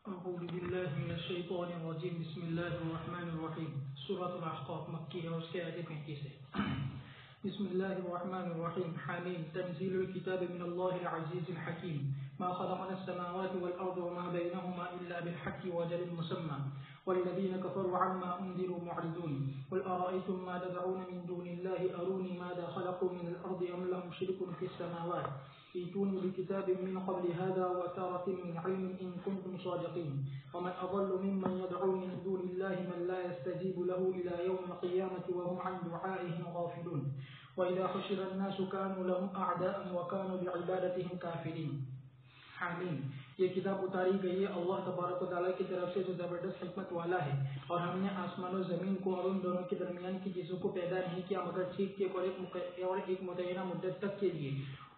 اعوذ باللہ من الشیطان الرجیم بسم اللہ الرحمن الرحیم سورۃ الاحقاف مکی ہے، اس کے آیت 35 ہے۔ بسم اللہ الرحمن الرحیم حامیم تنزیل الکتاب من اللہ العزیز الحکیم ما خلقنا السماوات والارض وما بینهما الا بالحق واجل مسمى والذین کفروا عما انذروا معرضون قل ارأیتم ما تدعون من دون اللہ ارونی ماذا خلقوا من الارض ام لهم شرک فی السماوات ائتوني بكتاب من قبل هذا وأثارة من علم إن كنتم صادقين ومن أضل ممن يدعو من دون الله من لا يستجيب له إلى يوم القيامة وهم عن دعائهم غافلون وإذا حشر الناس كانوا لهم أعداء وكانوا بعبادتهم كافرين۔ حامیم، یہ کتاب اتاری گئی ہے اللہ تبارک و تعالیٰ کی طرف سے جو زبردست حکمت والا ہے، اور ہم نے آسمان و زمین کو اور ان دونوں کے درمیان کی چیزوں کو پیدا نہیں کیا مگر ٹھیک ٹھیک اور ایک متعینہ مدت تک کے لیے،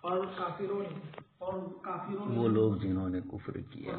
اور کافروں نے وہ لوگ جنہوں نے کفر کیا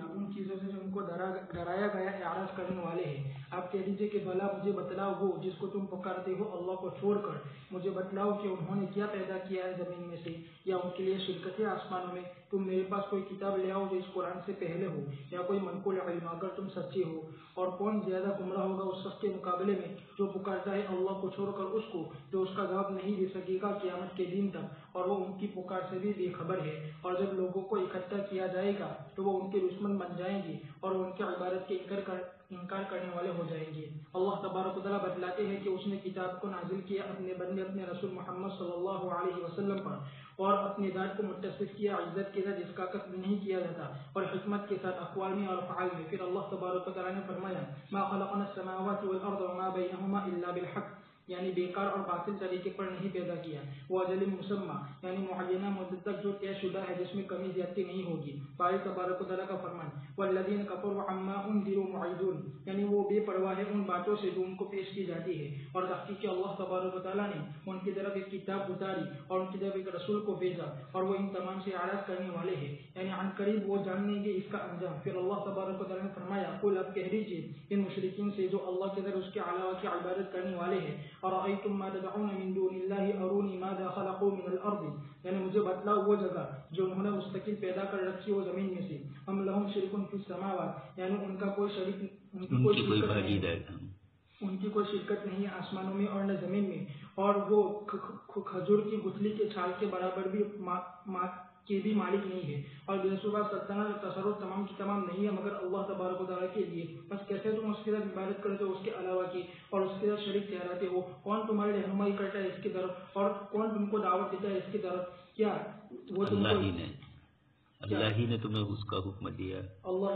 ان چیزوں سے جو ان کو ڈرایا گیا اعراض کرنے والے ہیں۔ آپ کہہ دیجئے کہ بھلا مجھے بتلاؤ وہ جس کو تم پکارتے ہو اللہ کو چھوڑ کر، مجھے بتلاؤ کہ انہوں نے کیا پیدا کیا ہے زمین میں سے، یا ان کے لیے شرکت ہے آسمانوں میں۔ تم میرے پاس کوئی کتاب لے آؤ جو اس قرآن سے پہلے ہو، یا کوئی منقول علم اگر تم سچے ہو۔ اور کون زیادہ گمراہ ہوگا اس شخص کے مقابلے میں جو پکارتا ہے اللہ کو چھوڑ کر اس کو جو اس کا جواب نہیں دے سکے گا قیامت کے دن تک، اور وہ ان کی پکار سے بھی بے خبر ہے۔ اور جب لوگوں کو اکٹھا کیا جائے گا تو وہ ان کے دشمن بن جائیں گے اور ان کی عبادت کے انکار کرنے والے ہو جائیں گے۔ اللہ تبارک و تعالیٰ بتلاتے ہیں کہ اس نے کتاب کو نازل کیا اپنے بندے اپنے رسول محمد صلی اللہ علیہ وسلم پر، اور اپنی ذات کو متصف کیا عزت کے ساتھ جس کا قصد نہیں کیا جاتا، اور حکمت کے ساتھ اقوال میں اور افعال میں۔ پھر اللہ تبارک و تعالیٰ نے فرمایا ما خلقنا السماوات والارض وما بینهما الا بالحق، یعنی بیکار اور باطل طریقے پر نہیں پیدا کیا۔ وہ اجل مسمى، یعنی معینہ مدت تک جو طے شدہ ہے جس میں کمی زیادتی نہیں ہوگی۔ باری تبارک و تعالیٰ کا فرمان والذین کفروا عما انذروا معرضون، یعنی وہ بے پرواہ ہے ان باتوں سے جو ان کو پیش کی جاتی ہے۔ اور تحقیق اللہ تبارک و تعالیٰ نے ان کی طرف ایک کتاب اتاری اور ان کی طرف ایک رسول کو بھیجا، اور وہ ان تمام سے اعراض کرنے والے ہیں، یعنی عن قریب وہ جان لیں گے اس کا انجام۔ پھر اللہ تبارک و تعالیٰ نے فرمایا قل اب کہہ دیجیے ان مشرکین سے جو اللہ کے در اس کے علاوہ کی عبادت کرنے والے ہیں، ارأیتم ما تدعون من دون اللہ ارونی ماذا خلقوا من الارض، یعنی مجھے بتلاؤ وہ جگہ جو انہوں نے مستقل پیدا کر رکھی وہ زمین میں سے، ام لہم شرک فی السماوات، یعنی ان کا کوئی شریک ان کی کوئی شرکت نہیں ہے آسمانوں میں اور نہ زمین میں، اور وہ کھجور کی گٹھلی کے چھال کے برابر بھی مالک نہیں ہے، اور بے شبہ سلطنت تصرف تمام کی تمام نہیں ہے مگر اللہ تبارک و تعالیٰ کے لیے۔ بس کیسے تم اس کے ساتھ عبادت کرتے ہو اس کے علاوہ کی، اور اس کے ساتھ شریک ٹھہراتے ہو؟ کون تمہاری رہنمائی کرتا ہے اس کی طرف، اور کون تم کو دعوت دیتا ہے اس کی طرف؟ کیا وہ اللہ ہی نے تمہیں اس کا حکم دیا، اللہ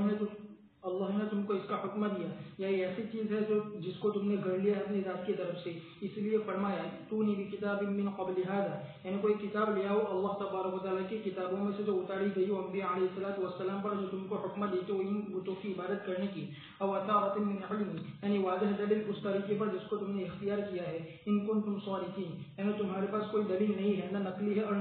نے تم کو اس کا حکم دیا، یا یہ ایسی چیز ہے جو جس کو تم نے گھڑ لیا ہے اپنی ذات کی طرف سے؟ اس لیے فرمایا ائتونی بکتاب من قبل هذا، یعنی کوئی کتاب لے آؤ اللہ تبارک و تعالیٰ کی کتابوں میں سے جو اتاری گئی ہو انبیاء علیہ الصلوۃ والسلام پر، جو تم کو حکم دیتے ہو ان بتوں کی عبادت کرنے کی، او اثارۃ من علم، یعنی واضح دلیل اس طریقے پر جس کو تم نے اختیار کیا ہے، ان کنتم صادقین، یعنی تمہارے پاس کوئی دلیل نہیں ہے، نہ نقلی ہے اور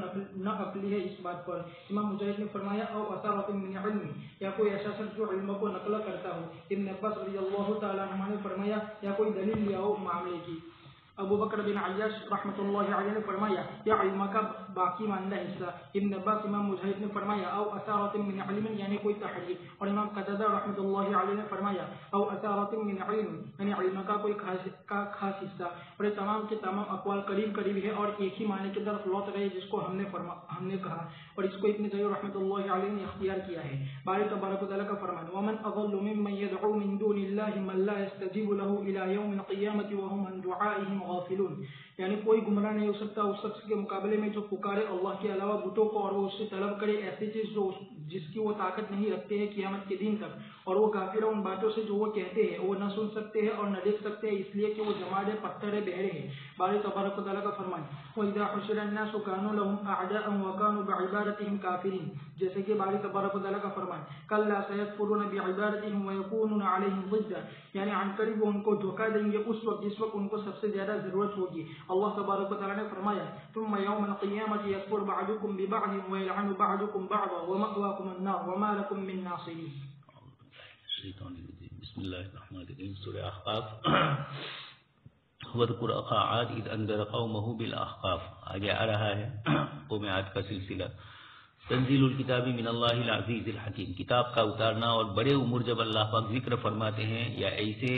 نہ عقلی ہے اس بات پر۔ امام مجاہد نے فرمایا او اثارۃ من علم، یا کوئی ایسا شخص جو علم کو نقل کرتا ہو۔ ابن عباس رضی اللہ تعالیٰ عنہ نے فرمایا یا کوئی دلیل لے آؤ معاملے کی۔ ابو بکر بن عیاش رحمۃ اللہ علیہ نے فرمایا یا علم کا باقی ماندہ حصہ۔ ابن عباس امام مجاہد نے فرمایا او اثارۃ من علم، یعنی کوئی تحریف، اور امام قتادہ رحمۃ اللہ علیہ نے فرمایا او اثارۃ من علم، یعنی علم کا کوئی خاص حصہ۔ اور یہ تمام کے تمام اقوال قریب قریب ہے اور ایک ہی معنی کی طرف لوٹ رہے جس کو ہم نے کہا، اور اس کو ابن جریر رحمۃ اللہ علیہ نے اختیار کیا ہے۔ باری تبارک و تعالیٰ کا فرمان ومن اضل ممن يدعو من دون الله من لا يستجيب له الى يوم القيامة وهم عن دعائهم غافلون، یعنی کوئی گمراہ نہیں ہو سکتا اس شخص کے مقابلے میں جو پکارے اللہ کے علاوہ بتوں کو، اور وہ اس سے طلب کرے ایسی چیز جس کی وہ طاقت نہیں رکھتے ہیں قیامت کے دن تک، اور وہ غافل ان باتوں سے جو وہ کہتے ہیں، وہ نہ سن سکتے ہیں اور نہ دیکھ سکتے ہیں اس لیے کہ وہ جماعت پتھر بہرے ہیں۔ باری تبارک و تعالیٰ کا فرمان وَإِذَا حُشِرَ النَّاسُ كَانُوا لَهُمْ أَعْدَاءً وَكَانُوا بِعِبَادَتِهِمْ كَافِرِينَ، جیسے کہ باری تبارک و تعالیٰ کا فرمان كَلَّا سَيَكْفُرُونَ بِعِبَادَتِهِمْ وَيَكُونُونَ عَلَيْهِمْ ضِدًّا، یعنی عن قریب وہ ان کو دھوکہ دیں گے اس وقت جس وقت ان کو سب سے زیادہ ضرورت ہوگی۔ اللہ تبارک و تعالیٰ نے فرمایا ثم يوم القيامة يكفر بعضكم ببعض ويلعن بعضكم بعضا ومأواكم النار وما لكم من ناصرين۔ بسم اللہ الرحمن الرحیم، سورہ احقاف۔ وَاذْكُرْ أَخَا عَادٍ إِذْ أَنذَرَ قَوْمَهُ بِالْأَحْقَافِ، آگے آ رہا ہے قوم عاد کا سلسلہ۔ تنزیل الکتاب من اللہ العزیز الحکیم، کتاب کا اتارنا اور بڑے امور جب اللہ پاک ذکر فرماتے ہیں یا ایسے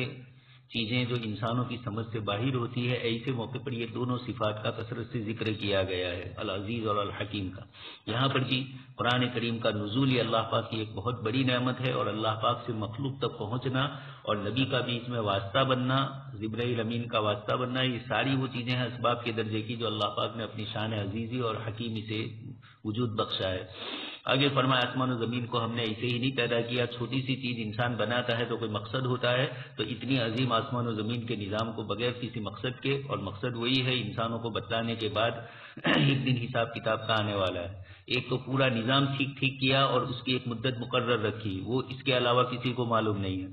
چیزیں جو انسانوں کی سمجھ سے باہر ہوتی ہے، ایسے موقع پر یہ دونوں صفات کا کثرت سے ذکر کیا گیا ہے، العزیز اور الحکیم کا۔ یہاں پر بھی قرآن کریم کا نزول یہ اللہ پاک کی ایک بہت بڑی نعمت ہے، اور اللہ پاک سے مخلوق تک پہنچنا اور نبی کا بھی اس میں واسطہ بننا، جبرائیل امین کا واسطہ بننا، یہ ساری وہ چیزیں ہیں اسباب کے درجے کی جو اللہ پاک نے اپنی شان عزیزی اور حکیمی سے وجود بخشا ہے۔ آگے فرمایا آسمان و زمین کو ہم نے ایسے ہی نہیں پیدا کیا، چھوٹی سی چیز انسان بناتا ہے تو کوئی مقصد ہوتا ہے، تو اتنی عظیم آسمان و زمین کے نظام کو بغیر کسی مقصد کے، اور مقصد وہی ہے انسانوں کو بتلانے کے بعد ایک دن حساب کتاب کا آنے والا ہے۔ ایک تو پورا نظام ٹھیک کیا اور اس کی ایک مدت مقرر رکھی، وہ اس کے علاوہ کسی کو معلوم نہیں ہے،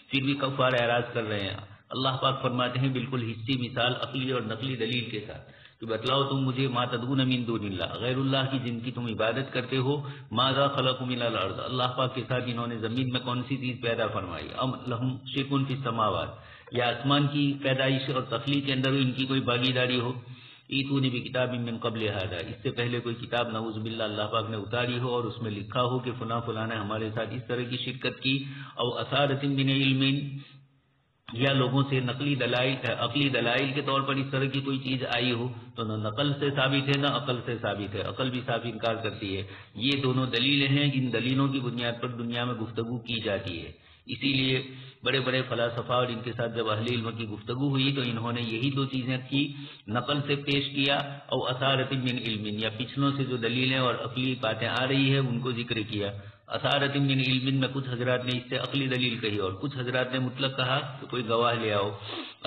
پھر بھی کفار اعراض کر رہے ہیں۔ اللہ پاک فرماتے ہیں بالکل حصی مثال عقلی اور نقلی دلیل کے ساتھ کہ بتلاؤ تم مجھے ما تدعون من دون اللہ، غیر اللہ کی جن کی تم عبادت کرتے ہو، ماذا خلقوا من الارض، اللہ پاک کے ساتھ انہوں نے زمین میں کون سی چیز پیدا فرمائی، ام لہم شرک فی السماوات، یا آسمان کی پیدائش اور تخلیق کے اندر ان کی کوئی بھاگیداری ہو، ایتونی بکتاب من قبل ھذا، اس سے پہلے کوئی کتاب نعوذ باللہ اللہ پاک نے اتاری ہو اور اس میں لکھا ہو کہ فلاں فلاں نے ہمارے ساتھ اس طرح کی شرکت کی، او اثارۃ من علم، یا لوگوں سے نقلی دلائل عقلی دلائل کے طور پر اس طرح کی کوئی چیز آئی ہو، تو نہ نقل سے ثابت ہے نہ عقل سے ثابت ہے، عقل بھی صاف انکار کرتی ہے۔ یہ دونوں دلیلیں ہیں جن دلیلوں کی بنیاد پر دنیا میں گفتگو کی جاتی ہے۔ اسی لیے بڑے بڑے فلاسفہ اور ان کے ساتھ جب اہل علم کی گفتگو ہوئی تو انہوں نے یہی دو چیزیں کی، نقل سے پیش کیا اور اثارۃ من علم، یا پچھلوں سے جو دلیلیں اور عقلی باتیں آ رہی ہیں ان کو ذکر کیا۔ اثارۃ من علم میں کچھ حضرات نے اس سے عقلی دلیل کہی اور کچھ حضرات نے مطلق کہا کہ کوئی گواہ لے آؤ۔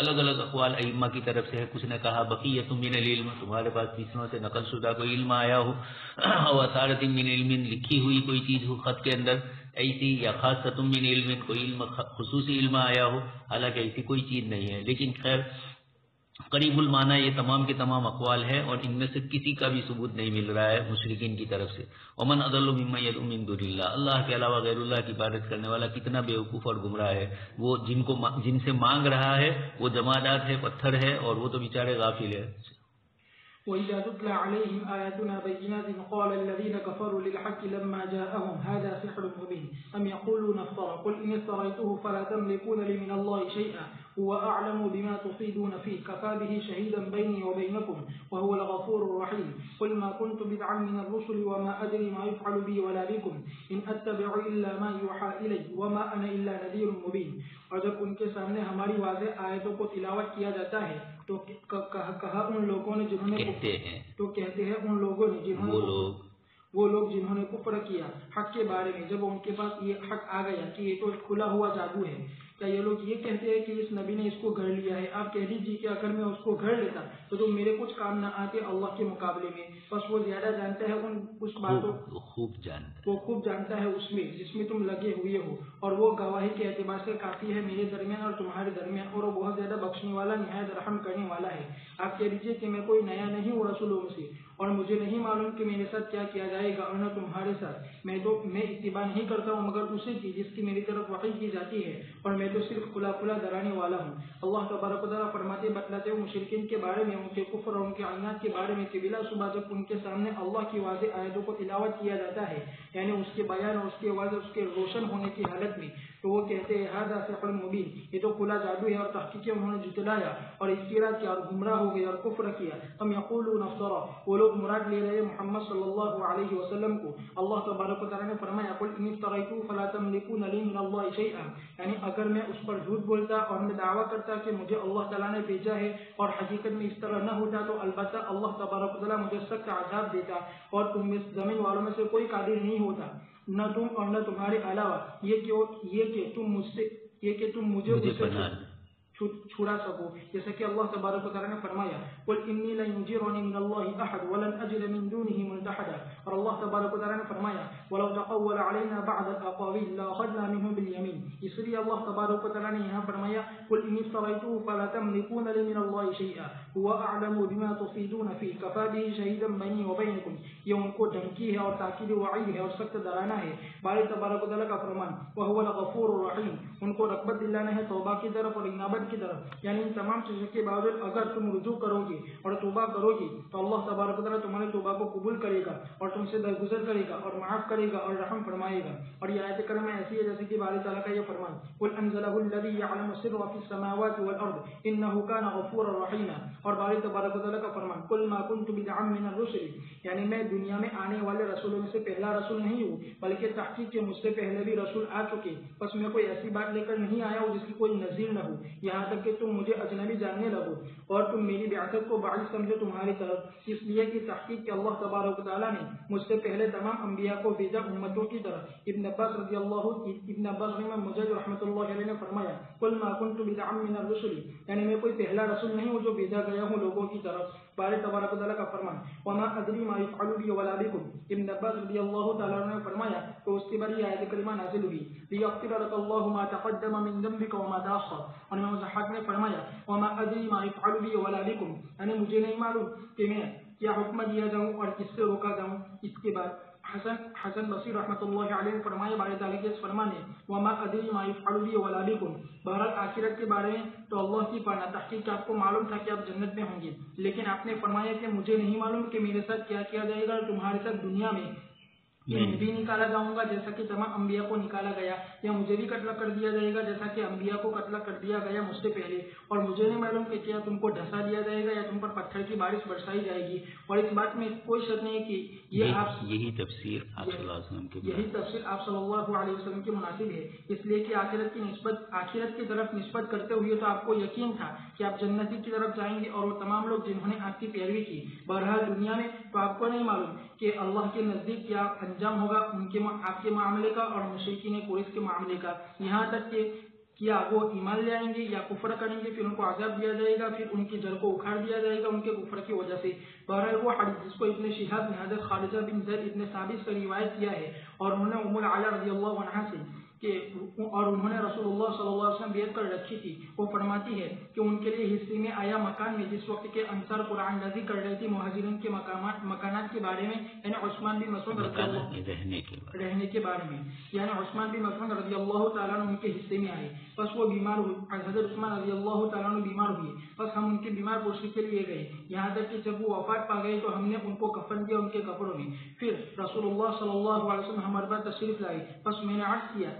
الگ الگ اقوال ائمہ کی طرف سے ہے، کچھ نے کہا بقیۃ من العلم، تمہارے پاس پچھلوں سے نقل شدہ کوئی علم آیا ہو، اور اثارۃ من علم لکھی ہوئی کوئی چیز ہو خط کے اندر ایسی، یا خاصۃ من علم کوئی علم خصوصی علم آیا ہو، حالانکہ ایسی کوئی چیز نہیں ہے۔ لیکن خیر قریب المعنی یہ تمام کے تمام اقوال ہیں اور ان میں سے کسی کا بھی ثبوت نہیں مل رہا ہے مشرکین کی طرف سے۔ ومن اضل ممن يدعو من دون اللہ، اللہ کے علاوہ غیر اللہ کی عبادت کرنے والا کتنا بیوقوف اور گمراہ ہے، وہ جن سے مانگ رہا ہے وہ جمادات ہے، پتھر ہے، اور وہ تو بیچارے غافل ہے۔ وإذا تتلى عليهم آياتنا بينات قال الذين كفروا للحق لما جاءهم هذا سحر مبين أم يقولون افترى قل إن افتريته فلا تملكون لي من الله شيئا هو أعلم بما تصيدون فيه كفى به شهيدا بيني وبينكم وهو الغفور الرحيم قل ما كنت بدعا من الرسل وما أدري ما يفعل بي ولا بكم إن أتبع إلا ما يوحى إلي وما أنا إلا نذير مبين۔ اور جب ان کے سامنے ہماری واضح آیتوں کو تلاوت کیا جاتا ہے تو کہا ان لوگوں نے جنہوں نے کہتے ہیں ان لوگوں نے جنہوں نے کفر کیا حق کے بارے میں، جب ان کے پاس یہ حق آ گیا کہ یہ تو کھلا ہوا جادو ہے، کیا یہ لوگ یہ کہتے ہیں کہ اس نبی نے اس کو گھڑ لیا ہے؟ آپ کہہ دیجیے کہ اگر میں اس کو گھڑ لیتا تو تم میرے کچھ کام نہ آتے اللہ کے مقابلے میں، بس وہ زیادہ جانتا ہے ان کچھ باتوں، وہ خوب جانتا ہے اس میں جس میں تم لگے ہوئے ہو، اور وہ گواہی کے اعتبار سے کافی ہے میرے درمیان اور تمہارے درمیان، اور وہ بہت زیادہ بخشنے والا نہایت رحم کرنے والا ہے۔ آپ کہہ دیجیے کہ میں کوئی نیا نہیں ہوں رسولوں سے، اور مجھے نہیں معلوم کہ میرے ساتھ کیا کیا جائے گا اور نہ تمہارے ساتھ، میں اتباع نہیں کرتا ہوں مگر اسی کی جس کی میری طرف وحی کی جاتی ہے، اور میں تو صرف کھلا کھلا ڈرانے والا ہوں۔ اللہ تبارک و تعالیٰ فرماتے بتلاتے ہوئے مشرکین کے بارے میں، ان کے کفر اور ان کے عناد کے بارے میں کہ بلا صبح جب ان کے سامنے اللہ کی واضح آیتوں کو تلاوت کیا جاتا ہے، یعنی اس کے بیان اور اس کے واضح اس کے روشن ہونے کی حالت میں، تو وہ کہتے ہیں ھذا سحر مبین، یہ تو کھلا جادو ہے، اور تحقیق انہوں نے جتلایا اور افترا کیا اور گمراہ ہو گئے اور کفر کیا۔ ہم یقولون افترا، وہ لوگ مراد لے رہے محمد صلی اللہ علیہ وسلم کو۔ اللہ تبارک و تعالیٰ نے فرمایا قل ان افتریتہ فلا تملکون لی من اللہ شیئا، یعنی اگر میں اس پر جھوٹ بولتا اور میں دعویٰ کرتا کہ مجھے اللہ تعالیٰ نے بھیجا ہے اور حقیقت میں اس طرح نہ ہوتا تو البتہ اللہ تبارک و تعالیٰ مجھے سخت عذاب دیتا اور تم میں زمین والوں میں سے کوئی قادر نہیں ہوتا، نہ تم اور نہ تمہارے علاوہ، یہ کہ تم مجھے چھڑا سکو، جیسا کہ اللہ تبارک و تعالیٰ نے فرمایا قل انی لن یجیرنی من اللہ احد ولن اجد من دونہ ملتحدا، اور اللہ تبارک و تعالیٰ نے فرمایا ولو تقول علینا بعض الاقاویل لاخذنا منہ بالیمین، اس لیے اللہ تبارک و تعالیٰ نے یہاں فرمایا قل انی افتریتہ فلا تملکون لی من اللہ شیئا هو اعلم بما تفیدون فیہ کفی بہ شہیدا بینی وبینکم، یہ ان کو دھمکی ہے اور تاکید وعید ہے اور سخت ڈرانا ہے۔ باری تبارک و تعالیٰ کا فرمان وہو الغفور الرحیم، ان کو رغبت دلانا ہے توبہ کی طرف اور انابت کی طرف، یعنی ان تمام چیزوں کے باوجود اگر تم رجوع کرو گے اور توبہ کرو گے تو اللہ تبارک و تعالیٰ تمہارے توبہ کو قبول کرے گا اور تم سے درگزر کرے گا اور معاف کرے گا اور رحم فرمائے گا۔ اور یہ آیت کریمہ ایسی ہے جیسے کہ باری تعالیٰ کا یہ فرمان قل انزلہ الذی یعلم السر فی السماوات والارض انہ کان غفورا رحیما، اور باری تبارک و تعالیٰ کا فرمان قل ما کنت بدعا من الرسل، یعنی میں دنیا میں آنے والے رسولوں میں سے پہلا رسول نہیں ہوں بلکہ تحقیق کے مجھ سے پہلے بھی رسول آ چکے، بس میں کوئی ایسی بات لے کر نہیں آیا ہوں جس کی کوئی نظیر نہ ہو، یہاں تک کہ تم مجھے اجنبی جاننے لگو اور تم میری بعثت کو باعث سمجھو تمہاری طرف، اس لیے کہ تحقیق کہ اللہ تبارک و تعالیٰ نے مجھ سے پہلے تمام انبیاء کو بھیجا امتوں کی طرف۔ ابن عباس مجاہد رحمۃ اللہ علیہ نے فرمایا قل ما کنت بدعا من الرسل، یعنی میں کوئی پہلا رسول نہیں ہوں جو بھیجا گیا ہوں لوگوں کی طرف۔ باری تبارک و تعالیٰ کا فرمان وما ادری ما یفعل بی ولا بکم، ابن عباس رضی اللہ تعالیٰ عنہ نے فرمایا تو اس کے بعد یہ آیت کریمہ نازل ہوئی لیغفر لك اللہ ما تقدم من ذنبك وما تأخر، اور امام ضحاک نے فرمایا وما ادری ما یفعل بی ولا بکم، یعنی مجھے نہیں معلوم کہ میں کیا حکم دیا جاؤں اور کس سے روکا جاؤں۔ اس کے بعد حسن بصری رحمۃ اللہ علیہ نے فرمایا بارے تعالیٰ کے اس فرمان ہے وما ادری ما یفعل بی ولا بکم، بہرحال آخرت کے بارے میں تو اللہ کی پناہ، تحقیق آپ کو معلوم تھا کہ آپ جنت میں ہوں گے، لیکن آپ نے فرمایا کہ مجھے نہیں معلوم کہ میرے ساتھ کیا کیا جائے گا، تمہارے ساتھ دنیا میں بھی نکالا جاؤں گا جیسا کہ تمام انبیاء کو نکالا گیا، یا مجھے بھی قتل کر دیا جائے گا جیسا کہ انبیاء کو قتل کر دیا گیا مجھ سے پہلے، اور مجھے نہیں معلوم کہ کیا تم کو ڈھسا دیا جائے گا یا تم پر پتھر کی بارش برسائی جائے گی، اور اس بات میں کوئی شک نہیں کہ یہی تفسیر آپ صلی اللہ علیہ وسلم کی مناسب ہے، اس لیے کہ آخرت کی طرف نسبت کرتے ہوئے تو آپ کو یقین تھا کہ آپ جنتی کی طرف جائیں گے اور وہ تمام لوگ جنہوں نے آپ کی پیروی کی، بہرحال دنیا میں تو آپ کو نہیں معلوم کہ اللہ کے نزدیک کیا انجام ہوگا آپ کے معاملے کا اور مشرکین قریش کے معاملے کا، یہاں تک کہ کیا وہ ایمان لے آئیں گے یا کفر کریں گے، پھر ان کو عذاب دیا جائے گا، پھر ان کی جڑ کو اکھاڑ دیا جائے گا ان کے کفر کی وجہ سے۔ بہرحال وہ حدیث جس کو ابن شہاب نے حضرت خارجہ بن زید ابن ثابت سے روایت کیا ہے، اور انہوں نے ام العالیہ رضی اللہ عنہا سے اور انہوں نے رسول اللہ صلی اللہ علیہ وسلم بیعت کر رکھی تھی، وہ فرماتی ہے کہ ان کے لیے حصے میں آیا مکان میں جس وقت کے انصار قرآن نازل کر رہی تھی مہاجرین کے مکانات کے بارے میں، یعنی عثمان بن مسعود رہنے کے بارے میں، یعنی عثمان بن مسعود رضی اللہ تعالیٰ عنہ ان کے حصے میں آئے، بس وہ بیمار ہوئے، حضرت عثمان رضی اللہ تعالیٰ عنہ بیمار ہوئے، بس ہم ان کے بیمار پوشی کے لیے گئے، یہاں تک کہ جب وہ وفات پا گئے تو ہم نے ان کو کفن دیا ان کے کپڑوں میں، پھر رسول اللہ صلی اللہ علیہ وسلم ہمارے پاس تشریف لائے، بس میں نے عرض کیا،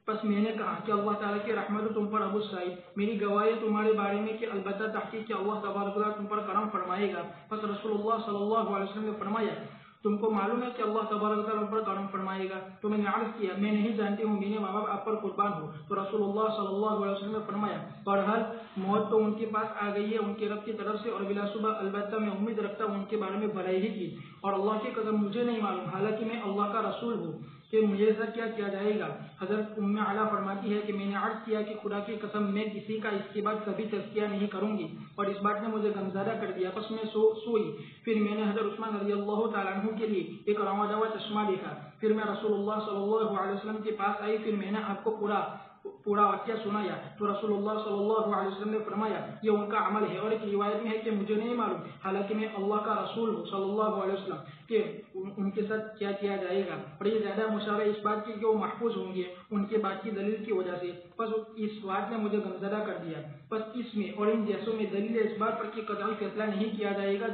بس میں نے کہا کہ اللہ تعالیٰ کی رحمت تم پر ابو سعید، میری گواہی تمہارے بارے میں کہ البتہ تحقیق کہ اللہ تبارک و تعالیٰ تم پر کرم فرمائے گا، بس رسول اللہ صلی اللہ علیہ وسلم نے فرمایا تم کو معلوم ہے کہ اللہ تبارک و تعالیٰ پر کرم فرمائے گا، تو میں نے عرض کیا میں نہیں جانتی ہوں، میرے ماں باپ آپ پر قربان ہو، تو رسول اللہ صلی اللہ علیہ وسلم نے فرمایا بہرحال موت تو ان کے پاس آ گئی ہے ان کے رب کی طرف سے، اور بلا صبح البتہ میں امید رکھتا ہوں ان کے بارے میں بھلائی ہی کی، اور اللہ کی قسم مجھے نہیں معلوم حالانکہ میں اللہ کا رسول ہوں کہ مجھے ایسا کیا کیا جائے گا۔ حضرت ام علا فرماتی ہے کہ میں نے عرض کیا کہ خدا کی قسم میں کسی کا اس کے بعد کبھی تزکیہ نہیں کروں گی، اور اس بات نے مجھے غمزدہ کر دیا، پس میں سوئی، پھر میں نے حضرت عثمان رضی اللہ تعالیٰ عنہ کے لیے ایک رواں دوا چشمہ دیکھا، پھر میں رسول اللہ صلی اللہ علیہ وسلم کے پاس آئی، پھر میں نے آپ کو پورا واقعہ سنایا، تو رسول اللہ صلی اللہ علیہ وسلم نے فرمایا یہ ان کا عمل ہے، اور ایک روایت میں ہے کہ مجھے نہیں معلوم حالانکہ میں اللہ کا رسول ہوں صلی اللہ علیہ وسلم کہ ان کے ساتھ کیا کیا جائے گا، اور یہ زیادہ مشابہ اس بات کی کہ وہ محفوظ ہوں گے ان کے بات کی دلیل کی وجہ سے، بس اس بات نے مجھے غمزدہ کر دیا، بس اس میں اور ان جیسوں میں دلیل اس بات پر کہ قطعی فیصلہ نہیں کیا جائے گا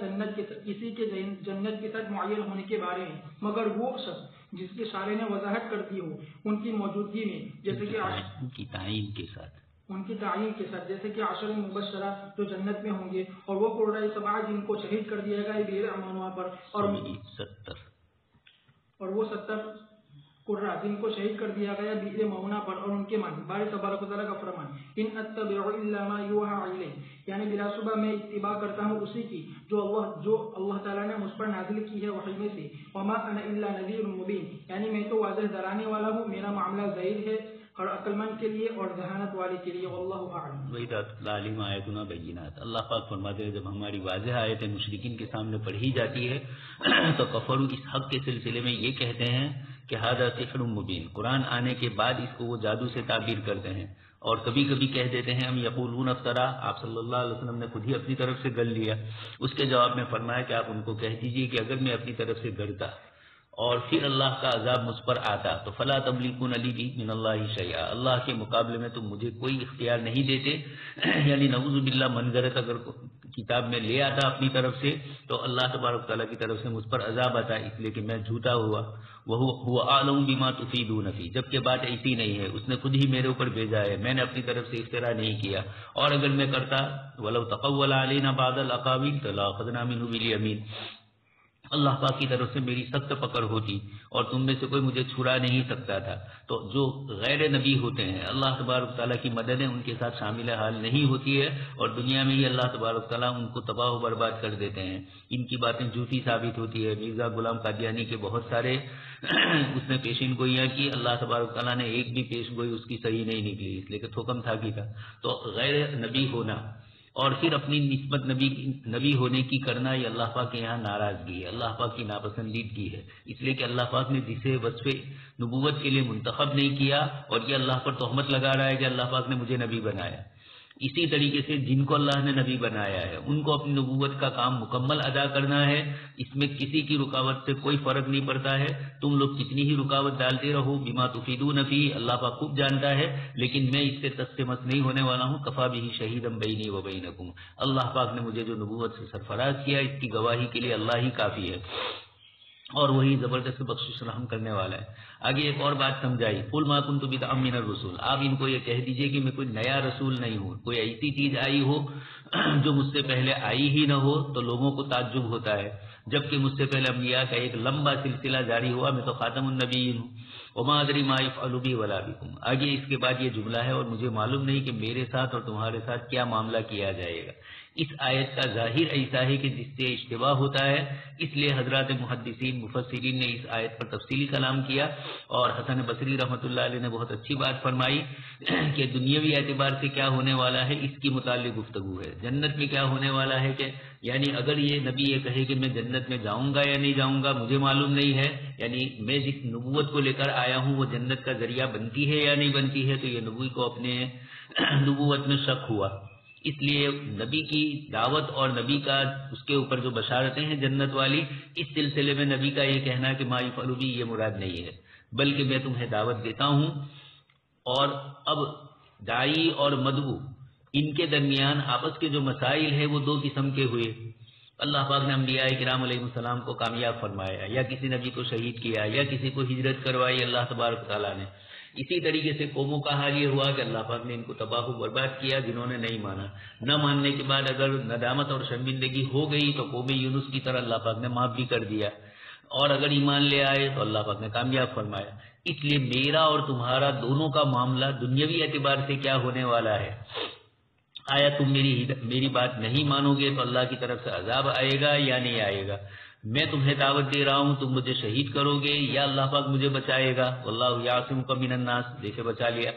کسی کے جنت کے ساتھ معین ہونے کے بارے میں مگر وہ شخص جس کے سارے نے وضاحت کر دی ہو ان کی موجودگی میں، جیسے کہ ان کی تعین کے ساتھ جیسے کہ عشر مبشرہ جو جنت میں ہوں گے، اور وہ قرۂ سبع جن کو شہید کر دیا گیا بیر امانوا پر، اور وہ 70 قرہ جن کو شہید کر دیا گیا بیر مونا پر، اور ان کے مان باری تبارک و تعالیٰ کا فرمان ان اتبع الا ما یوحى الی، یعنی بلا صبح میں اتباع کرتا ہوں اسی کی جو اللہ تعالیٰ نے مجھ پر نازل کی ہے وحی میں سے، وما انا الا نذیر مبین، یعنی میں تو واضح ڈرانے والا ہوں، میرا معاملہ ظاہر ہے اور عقل مند کے لیے اور ذہانت والے کے لیے، واللہ اعلم۔ وَإِذَا آیَاتُنَا بَيِّنَاتٍ، اللہ پاک فرماتے ہیں جب ہماری واضح آیتیں مشرکین کے سامنے پڑھی جاتی ہے تو کفروا اس حق کے سلسلے میں یہ کہتے ہیں کہ ھذا سحر مبین، قرآن آنے کے بعد اس کو وہ جادو سے تعبیر کرتے ہیں، اور کبھی کبھی کہہ دیتے ہیں ہم یقولون افترا، آپ صلی اللہ علیہ وسلم نے خود ہی اپنی طرف سے گڑھ لیا، اس کے جواب میں فرمایا کہ آپ ان کو کہہ دیجیے کہ اگر میں اپنی طرف سے گڑھتا اور پھر اللہ کا عذاب مجھ پر آتا تو فلا تملکون لی من اللہ شیئا، اللہ کے مقابلے میں تم مجھے کوئی اختیار نہیں دیتے. یعنی نعوذ باللہ منظرت اگر کتاب میں لے آتا اپنی طرف سے تو اللہ تبارک تعالیٰ کی طرف سے مجھ پر عذاب آتا، اس لیے کہ میں جھوٹا ہوا. وہ اعلم بما تفیدون فی، جبکہ بات ایسی نہیں ہے، اس نے خود ہی میرے اوپر بھیجا ہے، میں نے اپنی طرف سے اختراع نہیں کیا. اور اگر میں کرتا ولو تقول علینا بعض الاقاویل لأخذنا منه بالیمین، اللہ پاک کی طرف سے میری سخت پکڑ ہوتی اور تم میں سے کوئی مجھے چھڑا نہیں سکتا تھا. تو جو غیر نبی ہوتے ہیں اللہ تبارک تعالیٰ کی مددیں ان کے ساتھ شامل حال نہیں ہوتی ہے، اور دنیا میں ہی اللہ تبارک تعالیٰ ان کو تباہ و برباد کر دیتے ہیں. ان کی باتیں جھوٹی ثابت ہوتی ہے. مرزا غلام قادیانی کے بہت سارے اس نے پیشین گوئیاں کی، اللہ تبارک تعالیٰ نے ایک بھی پیش گوئی اس کی صحیح نہیں نکلی، اس لیے کہ تھوکم تھا کی تھا. تو غیر نبی ہونا اور پھر اپنی نسبت نبی ہونے کی کرنا، یہ اللہ پاک کے یہاں ناراضگی ہے، اللہ پاک کی ناپسندیدگی ہے. اس لیے کہ اللہ پاک نے جسے وصف نبوت کے لیے منتخب نہیں کیا اور یہ اللہ پر تہمت لگا رہا ہے کہ اللہ پاک نے مجھے نبی بنایا. اسی طریقے سے جن کو اللہ نے نبی بنایا ہے ان کو اپنی نبوت کا کام مکمل ادا کرنا ہے، اس میں کسی کی رکاوٹ سے کوئی فرق نہیں پڑتا ہے. تم لوگ کتنی ہی رکاوٹ ڈالتے رہو، بما تفیدون فی، اللہ پاک خوب جانتا ہے، لیکن میں اس سے تس سے مس نہیں ہونے والا ہوں. کفا بہ شہیدا بینی و بینکم، اللہ پاک نے مجھے جو نبوت سے سرفراز کیا اس کی گواہی کے لیے اللہ ہی کافی ہے، اور وہی زبردست بخشش رحم کرنے والا ہے. آگے ایک اور بات سمجھائی، قل ما کنت بدعا من الرسول، آپ ان کو یہ کہہ دیجئے کہ میں کوئی نیا رسول نہیں ہوں. کوئی ایسی چیز آئی ہو جو مجھ سے پہلے آئی ہی نہ ہو تو لوگوں کو تعجب ہوتا ہے، جبکہ مجھ سے پہلے انبیاء کا ایک لمبا سلسلہ جاری ہوا، میں تو خاتم النبیین ہوں. وما ادری ما یفعل بی ولا بکم، آگے اس کے بعد یہ جملہ ہے اور مجھے معلوم نہیں کہ میرے ساتھ اور تمہارے ساتھ کیا معاملہ کیا جائے گا. اس آیت کا ظاہر ایسا ہے کہ جس سے اشتباہ ہوتا ہے، اس لیے حضرات محدثین مفسرین نے اس آیت پر تفصیلی کلام کیا. اور حسن بصری رحمۃ اللہ علیہ نے بہت اچھی بات فرمائی کہ دنیاوی اعتبار سے کیا ہونے والا ہے اس کی متعلق گفتگو ہے. جنت میں کیا ہونے والا ہے کہ یعنی اگر یہ نبی یہ کہے کہ میں جنت میں جاؤں گا یا نہیں جاؤں گا مجھے معلوم نہیں ہے، یعنی میں جس نبوت کو لے کر آیا ہوں وہ جنت کا ذریعہ بنتی ہے یا نہیں بنتی ہے، تو یہ نبی کو اپنے نبوت میں شک ہوا. اس لیے نبی کی دعوت اور نبی کا اس کے اوپر جو بشارتیں ہیں جنت والی، اس سلسلے میں نبی کا یہ کہنا کہ ما یفعل بی یہ مراد نہیں ہے، بلکہ میں تمہیں دعوت دیتا ہوں. اور اب داعی اور مدعو ان کے درمیان آپس کے جو مسائل ہیں وہ دو قسم کے ہوئے. اللہ پاک نے انبیاء کرام علیہ السلام کو کامیاب فرمایا، یا کسی نبی کو شہید کیا، یا کسی کو ہجرت کروائی اللہ تبارک تعالیٰ نے. اسی طریقے سے قوموں کا حال یہ ہوا کہ اللہ پاک نے ان کو تباہ و برباد کیا جنہوں نے نہیں مانا. نہ ماننے کے بعد اگر ندامت اور شرمندگی ہو گئی تو قوم یونس کی طرح اللہ پاک نے معاف بھی کر دیا، اور اگر ایمان لے آئے تو اللہ پاک نے کامیاب فرمایا. اس لیے میرا اور تمہارا دونوں کا معاملہ دنیاوی اعتبار سے کیا ہونے والا ہے. آیا تم میری بات نہیں مانو گے تو اللہ کی طرف سے عذاب آئے گا یا نہیں آئے گا. میں تمہیں دعوت دے رہا ہوں تم مجھے شہید کرو گے یا اللہ پاک مجھے بچائے گا. واللہ یعصمک من الناس، دیکھے بچا لیا.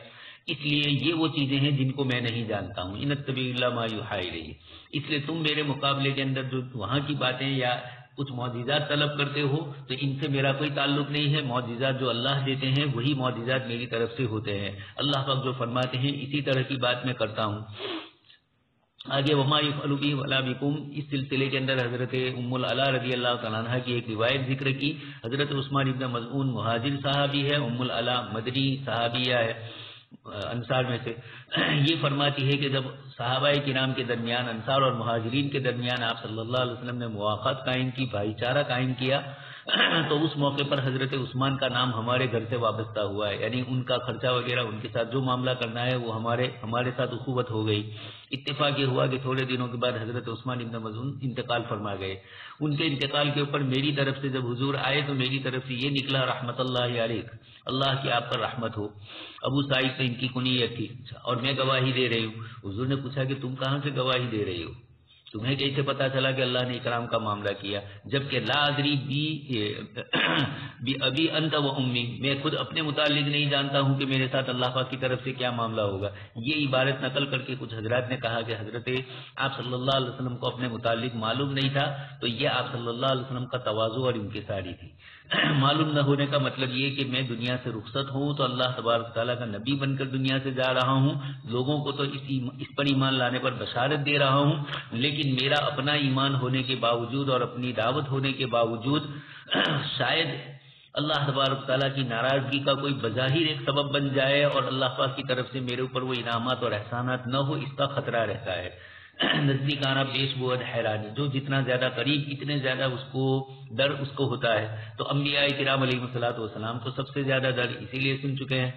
اس لیے یہ وہ چیزیں ہیں جن کو میں نہیں جانتا ہوں. ان اتبع الا ما یوحی الی، اس لیے تم میرے مقابلے کے اندر جو وہاں کی باتیں یا کچھ معجزات طلب کرتے ہو تو ان سے میرا کوئی تعلق نہیں ہے. معجزات جو اللہ دیتے ہیں وہی معجزات میری طرف سے ہوتے ہیں. اللہ پاک جو فرماتے ہیں اسی طرح کی بات میں کرتا ہوں. آگے وما یفعل بی ولا بکم، اس سلسلے کے اندر حضرت ام العلا رضی اللہ تعالیٰ عنہ کی ایک روایت ذکر کی. حضرت عثمان ابن مظعون مہاجر صحابی ہے، ام العلا مدنی صحابیہ ہے انصار میں سے. یہ فرماتی ہے کہ جب صحابہ کرام کے درمیان، انصار اور مہاجرین کے درمیان آپ صلی اللہ علیہ وسلم نے مواقعات قائم کی، بھائی چارہ قائم کیا، تو اس موقع پر حضرت عثمان کا نام ہمارے گھر سے وابستہ ہوا ہے. یعنی ان کا خرچہ وغیرہ ان کے ساتھ جو معاملہ کرنا ہے وہ ہمارے ساتھ اخوت ہو گئی. اتفاق یہ ہوا کہ تھوڑے دنوں کے بعد حضرت عثمان ابن مظعون انتقال فرما گئے. ان کے انتقال کے اوپر میری طرف سے جب حضور آئے تو میری طرف سے یہ نکلا رحمت اللہ علیک، اللہ کی آپ پر رحمت ہو. ابو سعید سے ان کی کنیت تھی اور میں گواہی دے رہی ہوں. حضور نے پوچھا کہ تم کہاں سے گواہی دے رہی ہو، تمہیں کیسے پتا چلا کہ اللہ نے اکرام کا معاملہ کیا، جبکہ لا ادری بی ابی انت و امی، میں خود اپنے متعلق نہیں جانتا ہوں کہ میرے ساتھ اللہ پاک کی طرف سے کیا معاملہ ہوگا. یہ عبارت نقل کر کے کچھ حضرات نے کہا کہ حضرت آپ صلی اللہ علیہ وسلم کو اپنے متعلق معلوم نہیں تھا، تو یہ آپ صلی اللہ علیہ وسلم کا تواضع اور انکساری تھی. معلوم نہ ہونے کا مطلب یہ کہ میں دنیا سے رخصت ہوں تو اللہ تبارک تعالیٰ کا نبی بن کر دنیا سے جا رہا ہوں، لوگوں کو تو اس پر ایمان لانے پر بشارت دے رہا ہوں، لیکن میرا اپنا ایمان ہونے کے باوجود اور اپنی دعوت ہونے کے باوجود شاید اللہ تبارک تعالیٰ کی ناراضگی کا کوئی بظاہر ایک سبب بن جائے اور اللہ پاک کی طرف سے میرے اوپر وہ انعامات اور احسانات نہ ہو، اس کا خطرہ رہتا ہے۔ نزدیکانہ پیش بود حیرانی، جو جتنا زیادہ قریب اتنے زیادہ اس کو ڈر اس کو ہوتا ہے۔ تو انبیاء کرام علیہ الصلوۃ والسلام کو سب سے زیادہ ڈر اسی لیے سن چکے ہیں۔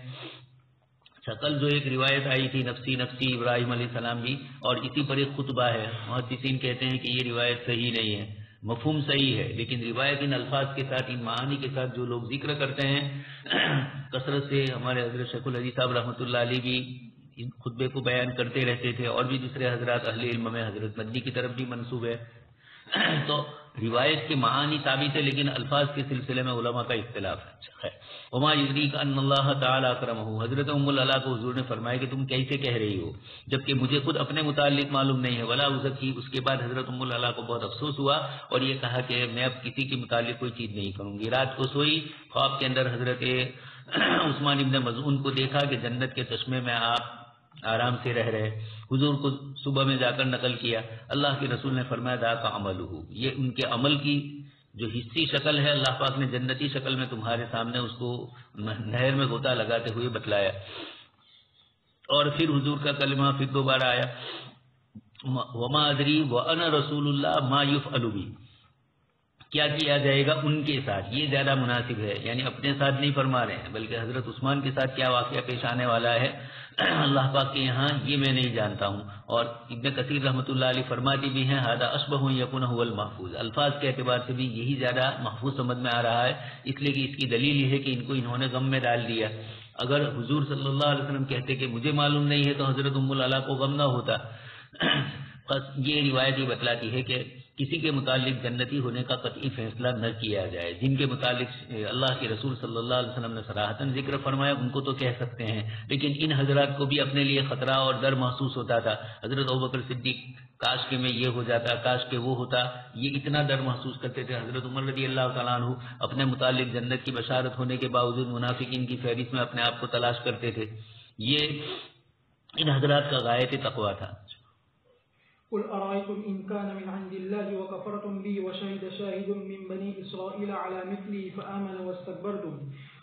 شکل جو ایک روایت آئی تھی نفسی نفسی ابراہیم علیہ السلام کی، اور اسی پر ایک خطبہ ہے، محدثین کہتے ہیں کہ یہ روایت صحیح نہیں ہے، مفہوم صحیح ہے لیکن روایت ان الفاظ کے ساتھ، ان معانی کے ساتھ جو لوگ ذکر کرتے ہیں کثرت سے، ہمارے حضرت شیخ الحدیث صاحب رحمۃ اللہ علیہ بھی ان خطبے کو بیان کرتے رہتے تھے، اور بھی دوسرے حضرات اہل علم میں حضرت مدنی کی طرف بھی منسوب ہے۔ تو روایت کے معانی ثابت ہے لیکن الفاظ کے سلسلے میں علماء کا اختلاف ہے۔ وما یدریک ان اللہ تعالی اکرمہ، حضرت ام العلا کو حضور نے فرمایا کہ تم کیسے کہہ رہی ہو جبکہ مجھے خود اپنے متعلق معلوم نہیں ہے، ولا ازکی۔ اس کے بعد حضرت ام العلا کو بہت افسوس ہوا اور یہ کہا کہ میں اب کسی کے متعلق کوئی چیز نہیں کروں گی۔ رات کو سوئی، خواب کے اندر حضرت عثمان ابن مظعون کو دیکھا کہ جنت کے چشمے میں آپ آرام سے رہ رہے۔ حضور کو صبح میں جا کر نقل کیا، اللہ کے رسول نے فرمایا ذاک عملہ، یہ ان کے عمل کی جو حصی شکل ہے، اللہ پاک نے جنتی شکل میں تمہارے سامنے اس کو نہر میں غوطہ لگاتے ہوئے بتلایا۔ اور پھر حضور کا کلمہ پھر دوبارہ آیا، وما ادری وانا رسول اللہ ما یفعل بی، کیا کیا جائے گا ان کے ساتھ، یہ زیادہ مناسب ہے، یعنی اپنے ساتھ نہیں فرما رہے ہیں بلکہ حضرت عثمان کے ساتھ کیا واقعہ پیش آنے والا ہے اللہ پاک کے یہاں، یہ میں نہیں جانتا ہوں۔ اور ابن کثیر رحمۃ اللہ علیہ فرماتی بھی ہیں ھذا اشبہ یکون هو المحفوظ، الفاظ کے اعتبار سے بھی یہی زیادہ محفوظ سمجھ میں آ رہا ہے، اس لیے کہ اس کی دلیل یہ ہے کہ ان کو انہوں نے غم میں ڈال دیا۔ اگر حضور صلی اللہ علیہ وسلم کہتے کہ مجھے معلوم نہیں ہے تو حضرت ام العلا کو غم نہ ہوتا۔ بس یہ روایت یہ بتلاتی ہے کہ کسی کے متعلق جنتی ہونے کا قطعی فیصلہ نہ کیا جائے، جن کے متعلق اللہ کے رسول صلی اللہ علیہ وسلم نے صراحتاً ذکر فرمایا ان کو تو کہہ سکتے ہیں، لیکن ان حضرات کو بھی اپنے لیے خطرہ اور ڈر محسوس ہوتا تھا۔ حضرت ابوبکر صدیق کاش کہ میں یہ ہو جاتا، کاش کہ وہ ہوتا، یہ اتنا ڈر محسوس کرتے تھے۔ حضرت عمر رضی اللہ تعالیٰ عنہ اپنے متعلق جنت کی بشارت ہونے کے باوجود منافقین کی فہرست میں اپنے آپ کو تلاش کرتے تھے۔ یہ ان حضرات کا غایت تقویٰ تھا۔ قل أرأيتم إن كان من عند الله وكفرتم به وشهد شاهد من بني إسرائيل على مثله فآمن واستكبرتم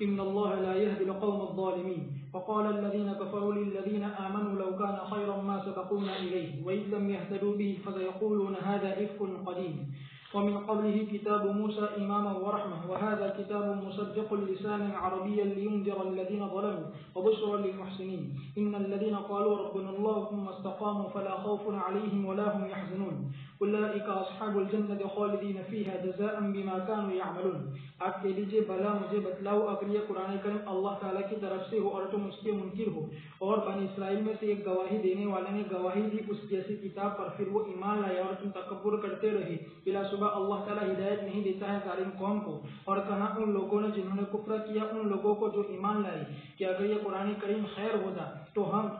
إن الله لا يهدي القوم الظالمين وقال الذين كفروا للذين آمنوا لو كان خيرا ما سبقونا إليه وإذ لم يهتدوا به فسيقولون هذا إفك قديم ومن قبله كتاب موسى إماما ورحمة وهذا كتاب مصدق لسانا عربيا لينذر الذين ظلموا وبشرى للمحسنين إن الذين قالوا ربنا الله ثم استقاموا فلا خوف عليهم ولا هم يحزنون أولئك أصحاب الجنة خالدين فيها جزاء بما كانوا يعملون۔ آپ کہہ لیجیے بھلا مجھے بتلاؤ اگر یہ قرآن کریم اللہ تعالیٰ کی طرف سے ہو اور تم اس کے منکر ہو، اور بنی اسرائیل میں سے ایک گواہی دینے والے نے گواہی دی اس جیسی کتاب پر، پھر وہ ایمان لائے اور تم تکبر کرتے رہے، بلا شبہ اللہ تعالیٰ ہدایت نہیں دیتا ہے ظالم قوم کو۔ اور کہا ان لوگوں نے جنہوں نے کفر کیا ان لوگوں کو جو ایمان لائے کہ اگر یہ قرآن کریم خیر ہوتا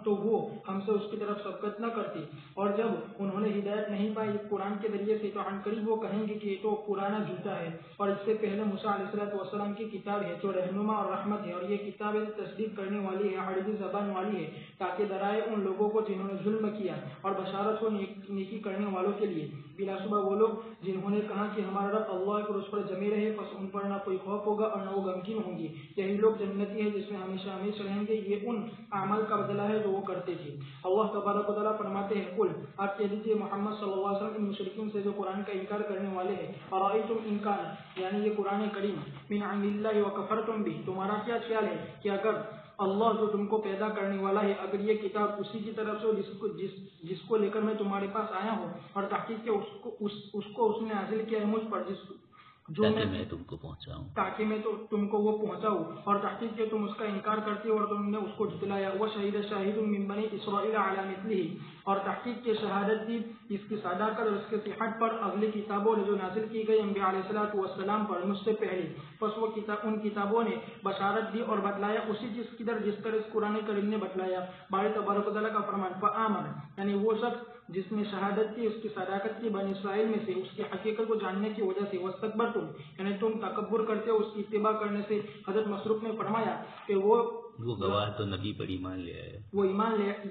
تو وہ ہم سے اس کی طرف سبقت نہ کرتے، اور جب انہوں نے ہدایت نہیں پائی قرآن کے ذریعے سے تو عن قریب وہ کہیں گے کہ یہ تو قرآن جھوٹا ہے، اور اس سے پہلے موسیٰ علیہ السلام کی کتاب ہے جو رہنما اور رحمت ہے، اور یہ کتاب تصدیق کرنے والی ہے، عربی زبان والی ہے، تاکہ ڈرائے ان لوگوں کو جنہوں نے ظلم کیا اور بشارت ہو نیکی کرنے والوں کے لیے۔ بلا شبہ وہ لوگ جنہوں نے کہا کہ ہمارا رب اللہ اور اس پر جمے رہے، پس ان پر نہ کوئی خوف ہوگا اور نہ وہ غمگین ہوں گے، یہی لوگ جنتی ہیں جس میں ہمیشہ ہمیشہ رہیں گے، یہ ان اعمال کا بدلہ ہے جو وہ کرتے تھے۔ اللہ تبارک و تعالیٰ فرماتے ہیں قل، آپ کہہ دیجیے محمد صلی اللہ علیہ وسلم ان مشرکین سے جو قرآن کا انکار کرنے والے ہیں، ارائیتم ان کان، یعنی یہ قرآن کریم من عند اللہ وکفرتم بہ، تمہارا کیا خیال ہے کہ اگر اللہ جو تم کو پیدا کرنے والا ہے اگر یہ کتاب اسی کی طرف سے جس کو لے کر میں تمہارے پاس آیا ہوں، اور تحقیق کے اس کو اس نے نازل کیا ہے مجھ پر تاکہ میں تم کو پہنچاؤں، تاکہ میں تو تم کو وہ پہنچاؤں، اور تحقیق کے تم اس کا انکار کرتے اور تم نے اس کو جھٹلایا۔ وشہد شاہد من بنی اسرائیل علی مثلہ، اور تحقیق کے شہادت دی اس کی صداقت اور اس کے صحت پر اگلی کتابوں نے جو نازل کی گئی انبیاء علیہ الصلوۃ والسلام پر مجھ سے پہلے، پس وہ ان کتابوں نے بشارت دی اور بتلایا اسی جس طرح اس قرآن کریم نے بتلایا۔ باری تبارک و تعالیٰ کا فرمان فآمن، یعنی وہ شخص جس نے شہادت کی اس کی صداقت کی بنی اسرائیل میں سے اس کی حقیقت کو جاننے کی وجہ سے، واستکبرتم، یعنی تم تکبر کرتے ہو اس کی اتباع کرنے سے۔ حضرت مسروق نے فرمایا کہ وہ وہ گواہ تو نبی پر ایمان لے آئے، وہ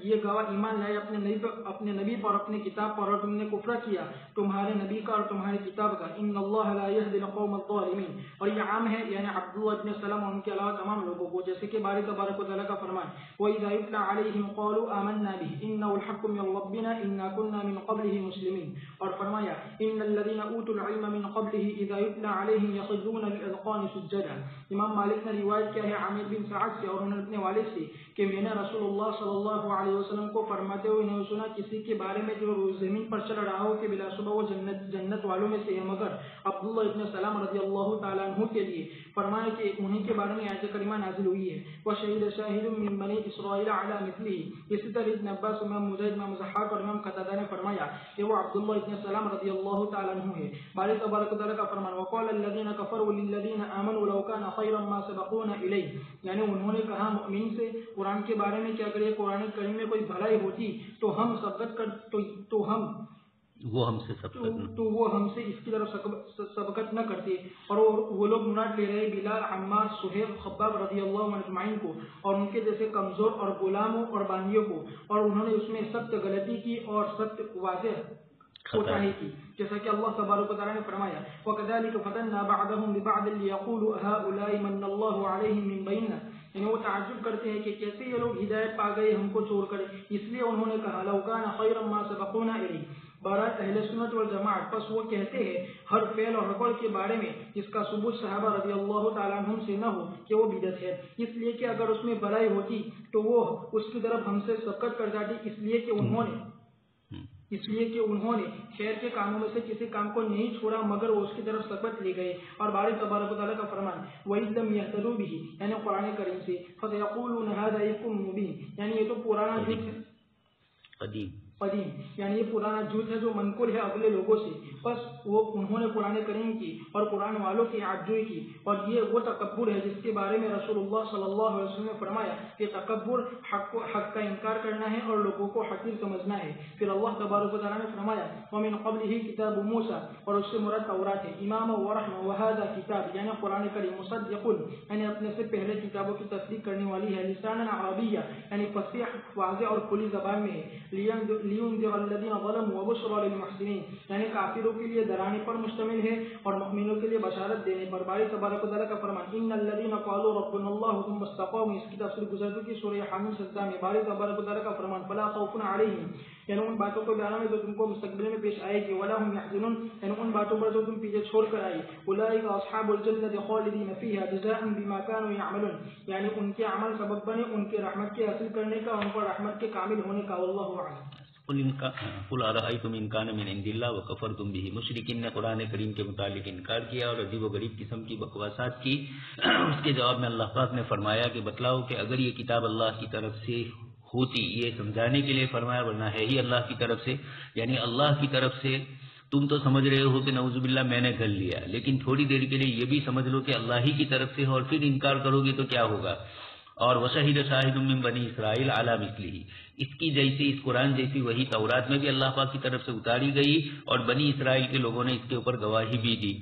یہ گواہ ایمان لائے اپنے نبی پر، اپنے کتاب پر، اور تم نے کفر کیا تمہارے نبی کا اور تمہاری کتاب کا. ان اللہ لا یہدی القوم الظالمین. اور یہ عام ہے یعنی عبداللہ ابن سلام اور ان کے علاوہ تمام لوگوں کو، جیسے کہ باری تبارک و تعالیٰ کا فرمان وَإِذَا يُتْلَى عَلَيْهِمْ قَالُوا آمَنَّا بِهِ إِنَّهُ الْحَقُّ مِنْ رَبِّنَا إِنَّا كُنَّا مِنْ قَبْلِهِ مُسْلِمِينَ. اور فرمایا إِنَّ الَّذِينَ أُوتُوا الْعِلْمَ مِنْ قَبْلِهِ إِذَا يُتْلَى عَلَيْهِمْ يَخِرُّونَ لِلْأَذْقَانِ سُجَّدًا. امام مالک نے روایت کیا ہے عامر بن سعد سے اور انہوں نے اپنے والد سے کہ میں نے رسول اللہ صلی اللہ علیہ وسلم کو فرماتے ہوئے نہیں سنا کسی کے بارے میں جو زمین پر چل رہا ہو کہ بلا شبہ وہ جنت والوں میں سے ہے مگر عبداللہ ابن سلام رضی اللہ تعالیٰ عنہ کے لیے. فرمایا کہ انہی کے بارے میں آیت کریمہ نازل ہوئی ہے وَشَهِدَ شَاهِدٌ مِّن بَنِي إِسْرَائِيلَ عَلَى مِثْلِهِ. اسی طرح ابن عباس، امام مجاہد، امام ضحاک اور امام قتادہ نے فرمایا کہ وہ عبداللہ ابن سلام رضی اللہ تعالیٰ عنہ ہے. باری تبارک و تعالیٰ کا فرمان وَقَالَ الَّذِينَ كَفَرُوا لِلَّذِينَ آمَنُوا لَوْ كَانَ خَيْرًا مَّا سَبَقُونَا إِلَيْهِ. یعنی انہوں نے کہا مؤمن سے قرآن کے بارے میں کیا کرے قرآن کریم میں کوئی بھلائی ہوتی تو ہم سبقت کر تو وہ ہم سے اس کی طرف سبقت نہ کرتے. اور وہ لوگ مراد لے رہے بلال، عمار، سہیب، خباب رضی اللہ عنہ اجمعین کو اور ان کے جیسے کمزور اور غلاموں اور باندیوں کو، اور انہوں نے اس میں سخت غلطی کی اور سخت واضح کوتاہی کی، جیسا کہ اللہ تبارک و تعالیٰ نے فرمایا وَكَذَلِكَ فَتَنَّا بَعْضَهُم بِبَعْضٍ لِيَقُولُوا هَؤُلَاءِ مَنَّ اللَّهُ عَلَيْهِم مِّن بَيْنِنَا. یعنی وہ تعجب کرتے ہیں کہ کیسے یہ لوگ ہدایت پا گئے ہم کو چھوڑ کر. اس لیے انہوں نے کہا لَوْ كَانَ خَيْرًا مَّا سَبَقُونَا إِلَيْهِ. بہرحال اہل سنت والجماعت پس وہ کہتے ہیں ہر فعل اور قول کے بارے میں جس کا ثبوت صحابہ رضی اللہ تعالیٰ عنہم سے نہ ہو کہ وہ بدعت ہے، اس لیے کہ اگر اس میں بھلائی ہوتی تو وہ اس کی طرف ہم سے سبقت کر جاتی، اس لیے کہ انہوں نے خیر کے کاموں میں سے کسی کام کو نہیں چھوڑا مگر وہ اس کی طرف سبقت لے گئے. اور باری تبارک و تعالیٰ کا فرمان وَإِذْ لَمْ يَهْتَدُوا بِهِ یعنی قرآن کریم سے فَسَيَقُولُونَ هَذَا إِفْكٌ مُّبِينٌ. یعنی یہ تو پرانا جھوٹ ہے قدیم، یعنی یہ پرانا جھوٹ ہے جو منقول ہے اگلے لوگوں سے. بس وہ انہوں نے قرآن کریم کی اور قرآن والوں کی عاجزی کی، اور یہ وہ تکبر ہے جس کے بارے میں رسول اللہ صلی اللہ علیہ وسلم نے فرمایا کہ تکبر حق کا انکار کرنا ہے اور لوگوں کو حقیر سمجھنا ہے. پھر اللہ تبارک و تعالیٰ نے فرمایا وَمِن قَبْلِهِ كِتَابُ مُوسَىٰ. اور اس سے مراد تورات ہے امامًا وَرَحْمَةً وَهَٰذَا كِتَابٌ یعنی قرآن کریم مصدق یعنی اپنے سے پہلے کتابوں کی تصدیق کرنے والی ہے، لسانًا عربیًّا یعنی فصیح واضح اور کھلی زبان میں ہے، لِيُنذِرَ الَّذِينَ ظَلَمُوا وَبُشْرَىٰ لِلْمُحْسِنِينَ یعنی کافروں کے لیے ڈرانے پر مشتمل ہے اور مؤمنوں کے لیے بشارت دینے پر. باری تبارک و تعالیٰ کا فرمان ان الذين قالوا ربنا الله ثم استقاموا. اس کی تفسیر گزر چکی سورہ حامیم سجدہ میں. باری تبارک و تعالیٰ کا فرمان فلا خوف عليهم یعنی ان باتوں کو بیان میں جو تم کو مستقبل میں پیش آئے گی، ولا هم يحزنون یعنی ان باتوں پر جو تم پیچھے چھوڑ کر آئی. اولئک اصحاب الجنة خالدین فيها جزاء بما كانوا يعملون یعنی ان کے عمل سبب بنے ان کے رحمت کے حاصل کرنے کا، ان پر رحمت کے کامل ہونے کا. واللہ اعلم. قل ارأیتم ان کان من عند اللہ وکفرتم به. مشرکین نے قرآن کریم کے متعلق انکار کیا اور عجیب و غریب قسم کی بکواسات کی. اس کے جواب میں اللہ پاک نے فرمایا کہ بتلاؤ کہ اگر یہ کتاب اللہ کی طرف سے ہوتی، یہ سمجھانے کے لیے فرمایا، ورنہ ہے ہی اللہ کی طرف سے، یعنی اللہ کی طرف سے. تم تو سمجھ رہے ہو کہ نعوذ باللہ میں نے کر لیا، لیکن تھوڑی دیر کے لیے یہ بھی سمجھ لو کہ اللہ ہی کی طرف سے ہے اور پھر انکار کرو گے تو کیا ہوگا. اور وشہد شاہد من بنی اسرائیل علی مثلہ. اس کی جیسی، اس قرآن جیسی وہی تورات میں بھی اللہ پاک کی طرف سے اتاری گئی اور بنی اسرائیل کے لوگوں نے اس کے اوپر گواہی بھی دی.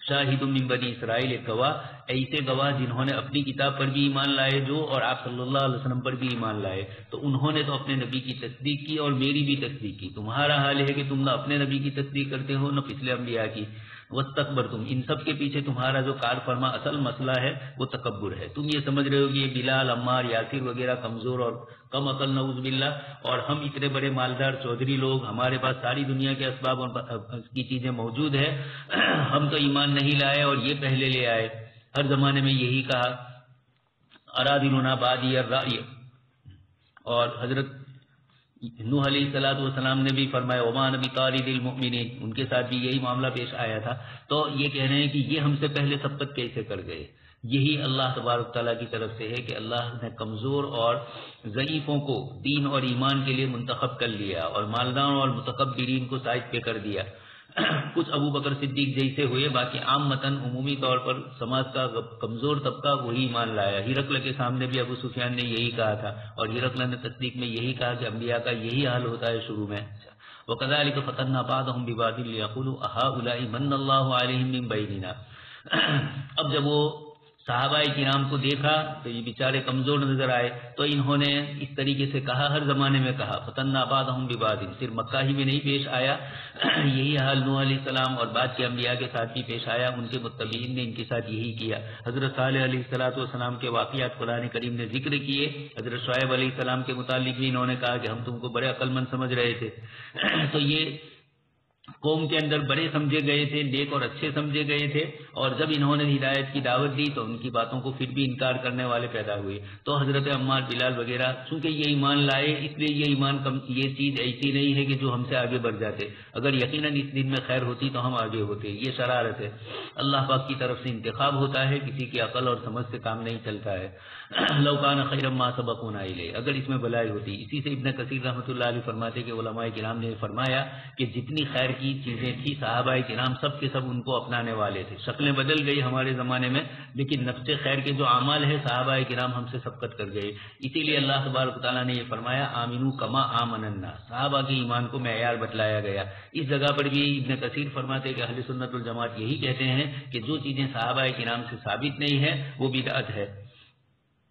شاہد من بنی اسرائیل ایک گواہ، ایسے گواہ جنہوں نے اپنی کتاب پر بھی ایمان لائے جو اور آپ صلی اللہ علیہ وسلم پر بھی ایمان لائے. تو انہوں نے تو اپنے نبی کی تصدیق کی اور میری بھی تصدیق کی. تمہارا حال ہے کہ تم نہ اپنے نبی کی تصدیق کرتے ہو نہ پچھلے انبیاء کی. واستکبرتم. ان سب کے پیچھے تمہارا جو کار فرما اصل مسئلہ ہے وہ تکبر ہے. تم یہ سمجھ رہے ہو کہ یہ بلال، عمار، یاسر وغیرہ کمزور اور کم عقل نعوذ باللہ، اور ہم اتنے بڑے مالدار چودھری لوگ، ہمارے پاس ساری دنیا کے اسباب اور کی چیزیں موجود ہے، ہم تو ایمان نہیں لائے اور یہ پہلے لے آئے. ہر زمانے میں یہی کہا ارادلنا بادی الرأی. اور حضرت نوح علیہ السلام نے بھی فرمایا وما نبی طارد المؤمنین، ان کے ساتھ بھی یہی معاملہ پیش آیا تھا. تو یہ کہہ رہے ہیں کہ یہ ہم سے پہلے سبقت کیسے کر گئے. یہی اللہ تبارک تعالیٰ کی طرف سے ہے کہ اللہ نے کمزور اور ضعیفوں کو دین اور ایمان کے لیے منتخب کر لیا اور مالداروں اور متکبرین کو سائڈ پہ کر دیا. کچھ ابو بکر صدیق جیسے ہوئے، باقی عامتاً عمومی طور پر سماج کا کمزور طبقہ وہی ایمان لایا. ہرقل کے سامنے بھی ابو سفیان نے یہی کہا تھا اور ہرقل نے تصدیق میں یہی کہا کہ انبیاء کا یہی حال ہوتا ہے شروع میں. وَكَذَلِكَ فَتَنَّا بَعْضَهُم بِبَعْضٍ لِيَقُولُوا أَهَٰؤُلَاءِ مَنَّ اللَّهُ عَلَيْهِم مِّن بَيْنِنَا. اب جب وہ صحابہ کرام کو دیکھا تو یہ بیچارے کمزور نظر آئے، تو انہوں نے اس طریقے سے کہا، ہر زمانے میں کہا فتنہ بعضهم ببعض، صرف مکہ ہی میں نہیں پیش آیا، یہی حال نوح علیہ السلام اور بعد کے انبیاء کے ساتھ بھی پیش آیا، ان کے متبعین نے ان کے ساتھ یہی کیا۔ حضرت صالح علیہ السلام کے واقعات قرآن کریم نے ذکر کیے، حضرت شعیب علیہ السلام کے متعلق بھی انہوں نے کہا کہ ہم تم کو بڑے عقل مند سمجھ رہے تھے۔ تو یہ قوم کے اندر بڑے سمجھے گئے تھے، نیک اور اچھے سمجھے گئے تھے، اور جب انہوں نے ہدایت کی دعوت دی تو ان کی باتوں کو پھر بھی انکار کرنے والے پیدا ہوئے۔ تو حضرت عمار، بلال وغیرہ چونکہ یہ ایمان لائے، اس لیے یہ چیز ایسی نہیں ہے کہ جو ہم سے آگے بڑھ جاتے، اگر یقیناً اس دن میں خیر ہوتی تو ہم آگے ہوتے۔ یہ شرارت ہے، اللہ پاک کی طرف سے انتخاب ہوتا ہے، کسی کی عقل اور سمجھ سے کام نہیں چلتا ہے۔ لو کان خیرا ما سبقونا الیہ، اگر اس میں بھلائی ہوتی۔ اسی سے ابن کثیر رحمۃ اللہ علیہ فرماتے کہ علماء کرام نے فرمایا کہ جتنی خیر کی چیزیں تھی صحابہ کرام سب کے سب ان کو اپنانے والے تھے۔ شکلیں بدل گئی ہمارے زمانے میں، لیکن نفس خیر کے جو اعمال ہیں صحابہ کرام ہم سے سبقت کر گئے۔ اسی لیے اللہ تبارک تعالیٰ نے یہ فرمایا آمنو کما آمن الناس، صحابہ کے ایمان کو معیار بتلایا گیا۔ اس جگہ پر بھی ابن کثیر فرماتے کہ اہل سنت والجماعت یہی کہتے ہیں کہ جو چیزیں صحابہ کرام سے ثابت نہیں ہے وہ بدعت ہے،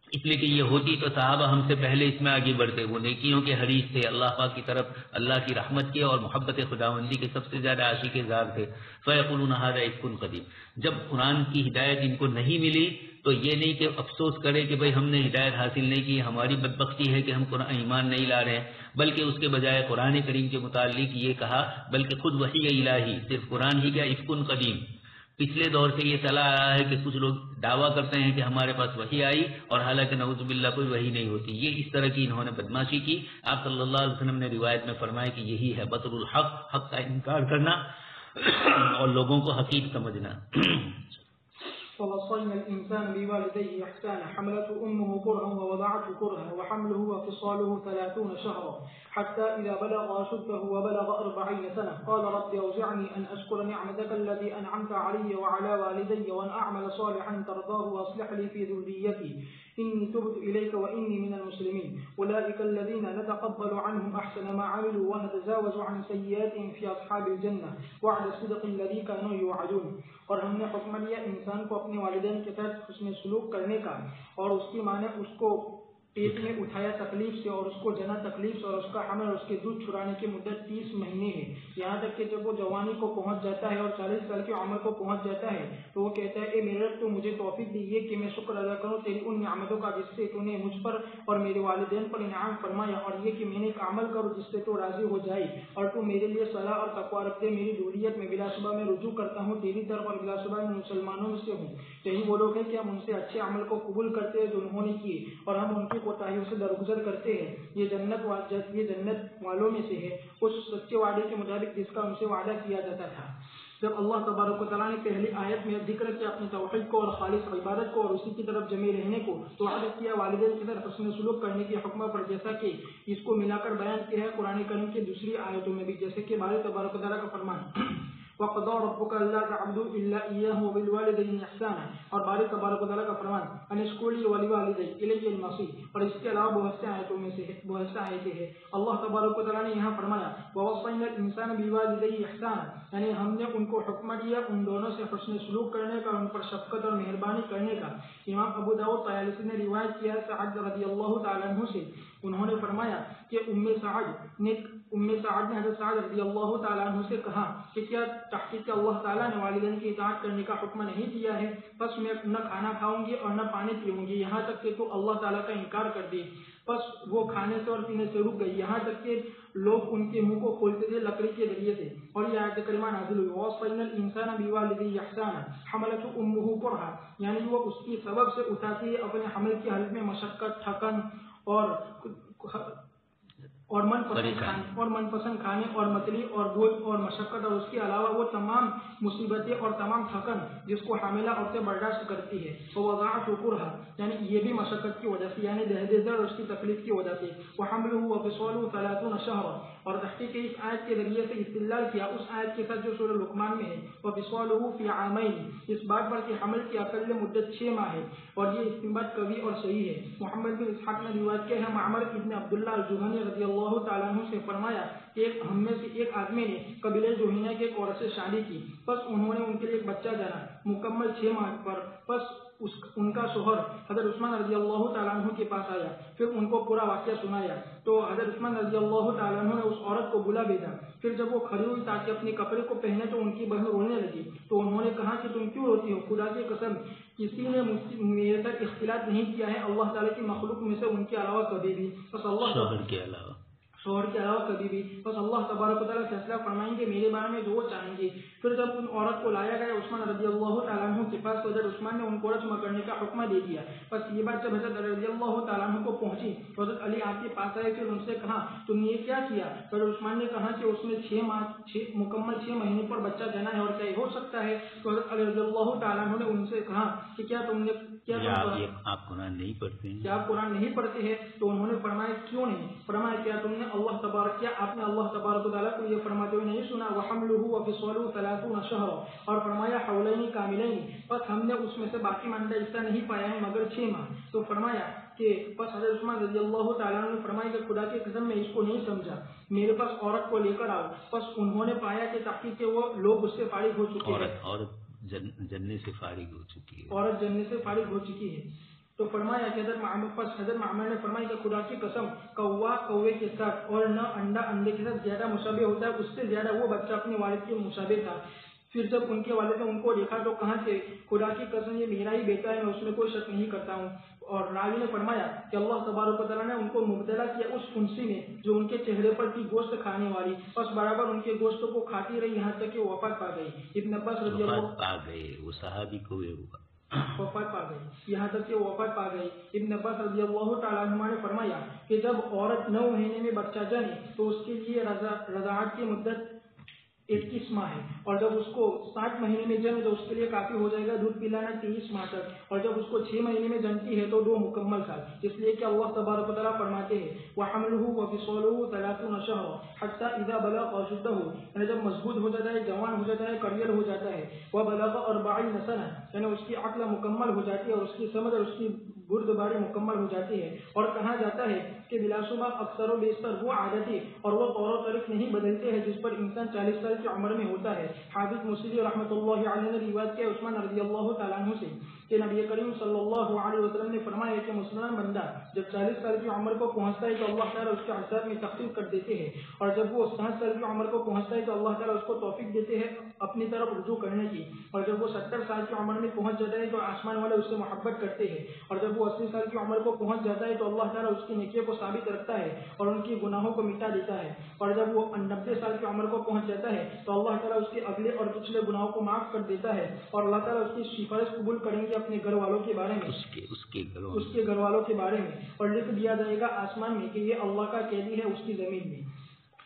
اس لیے کہ یہ ہوتی تو صحابہ ہم سے پہلے اس میں آگے بڑھتے، وہ نیکیوں کے حریص تھے، اللہ پاک کی طرف اللہ کی رحمت کے اور محبت خداوندی کے سب سے زیادہ عاشق زار تھے۔ فیقولون ھذا افک قدیم، جب قرآن کی ہدایت ان کو نہیں ملی تو یہ نہیں کہ افسوس کرے کہ بھئی ہم نے ہدایت حاصل نہیں کی، ہماری بدبختی ہے کہ ہم قرآن ایمان نہیں لا رہے ہیں، بلکہ اس کے بجائے قرآن کریم کے متعلق یہ کہا، بلکہ خود وحی الہی، صرف قرآن ہی کیا افک قدیم۔ پچھلے دور سے یہ چلا آ رہا ہے کہ کچھ لوگ دعویٰ کرتے ہیں کہ ہمارے پاس وحی آئی اور حالانکہ نعوذ باللہ کوئی وحی نہیں ہوتی۔ یہ اس طرح کی انہوں نے بدماشی کی۔ آپ صلی اللہ علیہ وسلم نے روایت میں فرمایا کہ یہی ہے بطر الحق، حق کا انکار کرنا اور لوگوں کو حقیق سمجھنا۔ ووصينا الإنسان بوالديه إحسانا حملته أمه كرها ووضعته كرها وحمله وفصاله 30 شهرا حتى إذا بلغ أشده وبلغ 40 سنة قال رب أوزعني أن أشكر نعمتك التي أنعمت علي وعلى والدي وأن أعمل صالحا ترضاه وأصلح لي في ذريتي إني تبت إليك وإني من المسلمين أولئك الذين نتقبل عنهم أحسن ما عملوا ونتجاوز عن سيئاتهم في أصحاب الجنة وعلى الصدق الذي كانوا يوعدون۔ اور ہم نے حکم دیا انسان کو اپنے والدین کے ساتھ حسن سلوک کرنے کا، اور اس کی ماں نے اس کو پیٹ میں اٹھایا تکلیف سے اور اس کو جنا تکلیف سے، اور اس کا حمل اور اس کے دودھ چھڑانے کی مدت 30 مہینے ہے، یہاں تک کہ جب وہ جوانی کو پہنچ جاتا ہے اور 40 سال کی عمر کو پہنچ جاتا ہے تو وہ کہتا ہے اے میرے رب تو مجھے توفیق دیجیے کہ میں شکر ادا کروں تیری ان نعمتوں کا جس سے تو نے مجھ پر اور میرے والدین پر انعام فرمایا، اور یہ کہ میں نے ایک عمل کروں جس سے تو راضی ہو جائے، اور تو میرے لیے صلاح اور تقوی رکھ دے۔ میری ذریت میں بلا شبہ میں رجوع کرتا ہوں تیری طرف اور بلا شبہ میں مسلمانوں میں سے ہوں۔ یہی وہ لوگ ہیں کہ ہم ان سے اچھے عمل کو قبول کرتے ہیں جو انہوں نے کیے، اور ہم ان کی کوتاہیوں سے درگزر کرتے ہیں۔ یہ جنت والوں میں سے ہے، اس سچے وعدے کے مطابق جس کا ان سے وعدہ کیا جاتا تھا۔ جب اللہ تبارک و تعالیٰ نے پہلی آیت میں ذکر کیا اپنی توحید کو اور خالص عبادت کو اور اسی کی طرف جمع رہنے کو، تو عادت کیا والدین کی طرف حسن سلوک کرنے کے حکم پر، جیسا کہ اس کو ملا کر بیان کیا ہے قرآن کریم کی دوسری آیتوں میں بھی، جیسے کہ باری تبارک و تعالیٰ کا فرمان وَقَضَىٰ رَبُّكَ أَلَّا تَعْبُدُوا إِلَّا إِيَّاهُ وَبِالْوَالِدَيْنِ إِحْسَانًا، اور باری تبارک و تعالیٰ کا فرمان أَنِ اشْكُرْ لِي وَلِوَالِدَيَّ إِلَيَّ الْمَصِيرُ، اور اس کے علاوہ بہت سے آیتوں میں سے بہت سے آیتیں ہیں۔ اللہ تبارک و تعالیٰ نے یہاں فرمایا وَوَصَّيْنَا الْإِنسَانَ بِوَالِدَيْهِ إِحْسَانًا، یعنی ہم نے ان کو حکم دیا ان دونوں سے حسن سلوک کرنے کا، ان پر شفقت اور مہربانی کرنے کا۔ امام ابو داؤد طیالسی نے روایت کیا سعد رضی اللہ تعالیٰ عنہ سے، انہوں نے فرمایا کہ ام سعد نے حضرت سعد رضی اللہ تعالیٰ عنہ سے کہا کہ کیا تحقیق اللہ تعالیٰ نے والدین کی اطاعت کرنے کا حکم نہیں دیا ہے؟ بس میں نہ کھانا کھاؤں گی اور نہ پانی پیوں گی یہاں تک کہ تو اللہ تعالیٰ کا انکار کر دے۔ بس وہ کھانے سے اور پینے سے رک گئی، یہاں تک کہ لوگ ان کے منہ کو کھولتے تھے لکڑی کے ذریعے سے، اور یہ آیت کریمہ نازل ہوئی وَوَصَّيْنَا الْإِنسَانَ بِوَالِدَيْهِ إِحْسَانًا حَمَلَتْهُ أُمُّهُ كُرْهًا، یعنی وہ اس کی سبب سے اٹھاتی ہے اپنے حمل کی حالت میں مشقت، تھکن اور من پسند کھانے اور متلی اور بھوک اور مشقت، اور اس کے علاوہ وہ تمام مصیبتیں اور تمام تھکن جس کو حاملہ عورتیں برداشت کرتی ہے، وہ وضاعته كرها، یعنی یہ بھی مشقت کی وجہ سے، یعنی دہدے اور اس کی تکلیف کی وجہ سے، وحمله وفصاله 30 شهرا، اور تحقیق اس آیت کے ذریعے سے استدلال کیا اس آیت کے ساتھ جو سورہ لقمان میں ہے وفصاله في عامين، اس بات پر کہ حمل کی اقل مدت 6 ماہ ہے، اور یہ استنباط قوی اور صحیح ہے۔ محمد بن اسحاق نے روایت کیا ہے معمر ابن عبداللہ الجہنی رضی اللہ تعالیٰ عنہ سے فرمایا کہ ہم میں سے ایک آدمی نے قبیلہ جوہینہ کے ایک عورت سے شادی کی، بس انہوں نے ان کے لیے ایک بچہ جنا مکمل 6 ماہ پر، بس ان کا شوہر حضرت عثمان رضی اللہ تعالیٰ عنہ کے پاس آیا، پھر ان کو پورا واقعہ سنایا تو حضرت عثمان رضی اللہ تعالیٰ عنہ نے اس عورت کو بلا بھیجا۔ پھر جب وہ کھڑی ہوئی تاکہ اپنے کپڑے کو پہنے تو ان کی بہن رونے لگی، تو انہوں نے کہا کہ تم کیوں روتی ہو؟ خدا کی قسم کسی نے میرے تک اختلاط نہیں کیا ہے اللہ تعالیٰ کی مخلوق میں سے ان کے علاوہ کبھی بھی، بس شوہر کے علاوہ کبھی بھی، بس اللہ تبارک و تعالیٰ فیصلہ فرمائیں گے میرے بارے میں جو وہ چاہیں گے۔ پھر جب ان عورت کو لایا گیا عثمان رضی اللہ تعالیٰ عنہ کے پاس تو حضرت عثمان نے ان کو رجم کرنے کا حکم دے دیا۔ بس یہ بات جب حضرت رضی اللہ تعالیٰ عنہ کو پہنچی تو حضرت علی آپ کے پاس آئے، پھر ان سے کہا تم نے یہ کیا کیا؟ حضرت عثمان نے کہا کہ اس میں 6 مہینے پر بچہ جنا ہے اور کیا ہو سکتا ہے؟ تو حضرت علی رضی اللہ تعالیٰ عنہ نے ان سے کہا کہ کیا آپ قرآن نہیں پڑھتے ہیں؟ کیا آپ قرآن نہیں پڑھتے ہیں؟ تو انہوں نے فرمایا کیوں نہیں؟ فرمایا کیا تم نے آپ نے اللہ تبارک و تعالیٰ کو یہ فرماتے ہوئے نہیں سنا وحملہ وفصاله 30 شہرا، اور فرمایا حولین کاملین، بس ہم نے اس میں سے باقی ماندہ حصہ نہیں پایا ہے مگر 6 ماہ۔ تو فرمایا کہ بس حضرت عثمان رضی اللہ تعالیٰ عنہ نے فرمایا کہ خدا کی قسم میں اس کو نہیں سمجھا، میرے پاس عورت کو لے کر آؤ۔ بس انہوں نے پایا کہ تحقیق کہ وہ لوگ اس سے فارغ ہو چکے ہیں، عورت جننے سے فارغ ہو چکی ہے، عورت جننے سے فارغ ہو چکی ہے۔ تو فرمایا کہ حضرت معمر نے فرمایا کہ خدا کی قسم کوا کوے کے ساتھ اور نہ انڈا انڈے کے ساتھ زیادہ مشابہ ہوتا ہے، اس سے زیادہ وہ بچہ اپنے والد کے مشابہ تھا۔ پھر جب ان کے والد نے ان کو دیکھا تو کہا کہ خدا کی قسم یہ میرا ہی بیٹا ہے، میں اس میں کوئی شک نہیں کرتا ہوں۔ اور راوی نے فرمایا کہ اللہ تبارک و تعالیٰ نے ان کو مبتلا کیا اس پھنسی میں جو ان کے چہرے پر تھی گوشت کھانے والی، بس برابر ان کے گوشت کو کھاتی رہی یہاں تک کہ وفات پا گئی۔ ابن عباس رضی اللہ پا گئے، وہ صحابی کو وفات پا گئی، یہاں تک کہ وفات پا گئی۔ ابن عباس رضی اللہ تعالیٰ عنہ نے فرمایا کہ جب عورت 9 مہینے میں بچہ جنے تو اس کے لیے رضاعت کی مدت 21 ماہ ہے، اور جب اس کو 7 مہینے میں جنے تو اس کے لیے کافی ہو جائے گا دودھ پلانا 23 ماہ تک، اور جب اس کو 6 مہینے میں جنتی ہے تو 2 مکمل سال، اس لیے کہ اللہ تبارک و تعالیٰ فرماتے ہیں وحملہ وفصاله 30 شہرا حتی اذا بلغ اشدہ، یعنی جب مضبوط ہو جاتا ہے، جوان ہو جاتا ہے، کریئر ہو جاتا ہے، وبلغ 40 سنہ، یعنی اس کی عقل مکمل ہو جاتی ہے اور اس کی سمجھ اور اس کی بردباری مکمل ہو جاتی ہے۔ اور کہا جاتا ہے کہ بلا شبہ اکثر و بیشتر وہ عادتیں اور وہ طور و طریق نہیں بدلتے ہیں جس پر انسان 40 سال کی عمر میں ہوتا ہے۔ حافظ مسلم رحمۃ اللہ علیہ نے روایت کیا عثمان رضی اللہ تعالیٰ عنہ سے کہ نبی کریم صلی اللہ علیہ وسلم نے فرمایا کہ مسلمان بندہ جب 40 سال کی عمر کو پہنچتا ہے تو اللہ تعالیٰ اس کے حساب میں تخفیف کر دیتے ہیں، اور جب وہ 60 سال کی عمر کو پہنچتا ہے تو اللہ تعالیٰ اس کو توفیق دیتے ہیں اپنی طرف رجوع کرنے کی، اور جب وہ 70 سال کی عمر میں پہنچ جاتا ہے تو آسمان والے اس سے محبت کرتے ہیں، اور جب وہ 80 سال کی عمر کو پہنچ جاتا ہے تو اللہ تعالیٰ اس کی نیکیوں کو ثابت رکھتا ہے اور ان کی گناہوں کو مٹا دیتا ہے، اور جب وہ 90 سال کی عمر کو پہنچ جاتا ہے تو اللہ تعالیٰ اس کے اگلے اور پچھلے گناہوں کو معاف کر دیتا ہے، اور اللہ تعالیٰ اس کی سفارش قبول کریں گے اپنے گھر والوں کے بارے میں، اس کے گھر والوں کے بارے میں، اور لکھ دیا جائے گا آسمان میں کہ یہ اللہ کا قیدی ہے اس کی زمین میں۔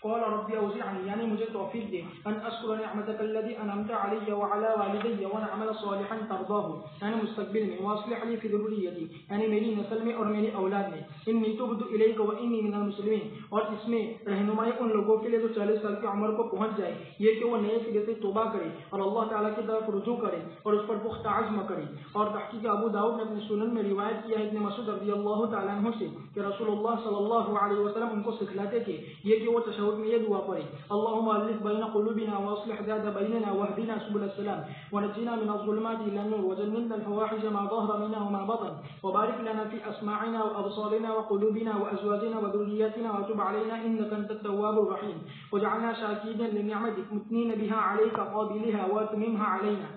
قال رب اوزعني، یعنی مجھے توفیق دے، ان اشکر نعمتك التي انعمت علي وعلى والدي وانا اعمل صالحا ترضاه، یعنی مستقبل میں، واصلح لي في ذريتي، یعنی میری نسل میں اور میری اولاد میں، انی تبت الیک وانی من المسلمین، اور اس میں رہنمائی ان لوگوں کے لیے جو 40 سال کی عمر کو پہنچ جائے یہ کہ وہ نئے سرے سے توبہ کرے اور اللہ تعالیٰ کی طرف رجوع کرے اور اس پر پختہ عزم کرے۔ اور تحقیق ابو داؤد نے اپنے سنن میں روایت کیا ہے ابن مسعود رضی اللہ تعالیٰ عنہ سے کہ رسول اللہ صلی اللہ علیہ وسلم ان کو سکھلاتے تھے یہ کہ وہ تشہد میں یہ دعا پڑھے اللهم الف بين قلوبنا واصلح ذات بيننا واهدنا سبل السلام ونجنا من الظلمات الى النور وجنبنا الفواحش ما ظهر منها وما بطن وبارك لنا في اسماعنا وابصارنا وقلوبنا وازواجنا وذرياتنا وتب علينا انك انت التواب الرحيم وجعلنا شاكرين لنعمتك مثنين بها عليك قابلها واتممها علينا۔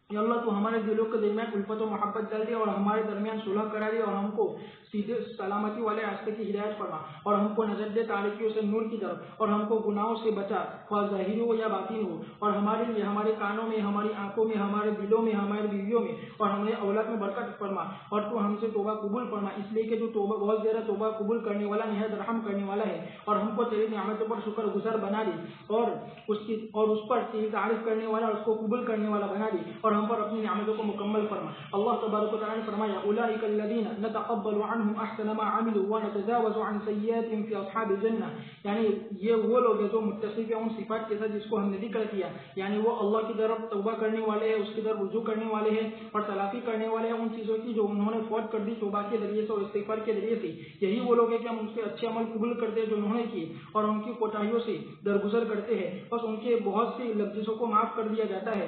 یا اللہ تو ہمارے دلوں کے درمیان الفت و محبت ڈال دے اور ہمارے درمیان صلح کرا دے اور ہم کو سیدھے سلامتی والے راستے کی ہدایت فرما اور ہم کو نجات دے تاریکیوں سے نور کی طرف اور ہم کو گناہوں سے بچا خواہ ظاہر ہو یا باطن ہو، اور ہمارے لیے ہمارے کانوں میں، ہماری آنکھوں میں، ہمارے دلوں میں، ہماری بیویوں میں اور ہمارے اولاد میں برکت فرما، اور تو ہم سے توبہ قبول فرما اس لیے کہ تو توبہ بہت زیادہ توبہ قبول کرنے والا نہایت رحم کرنے والا ہے، اور ہم کو تیری نعمتوں پر شکر گزار بنا دے اور اس پر تیری تعریف کرنے والا اور اس کو قبول کرنے والا بنا دے اور ہم پر اپنی نعمتوں کو مکمل فرما۔ اللہ تبارک و تعالیٰ نے فرمایا اولئک الذین نتقبل عنهم احسن ما عملوا ونتجاوز عن سیئاتهم فی اصحاب الجنہ، یعنی یہ وہ لوگ ہیں جو متصف ہیں ان صفات کے ساتھ جس کو ہم نے ذکر کیا، یعنی وہ اللہ کی طرف توبہ کرنے والے ہیں، اس کی طرف رجوع کرنے والے ہیں اور تلافی کرنے والے ہیں ان چیزوں کی جو انہوں نے فوت کر دی توبہ کے ذریعے سے اور استغفار کے ذریعے سے، یہی وہ لوگ ہیں کہ ہم ان سے اچھے عمل قبول کرتے ہیں جو انہوں نے کیے اور ان کی کوتاہیوں سے درگزر کرتے ہیں، بس ان کے بہت سی لفظوں کو معاف کر دیا جاتا ہے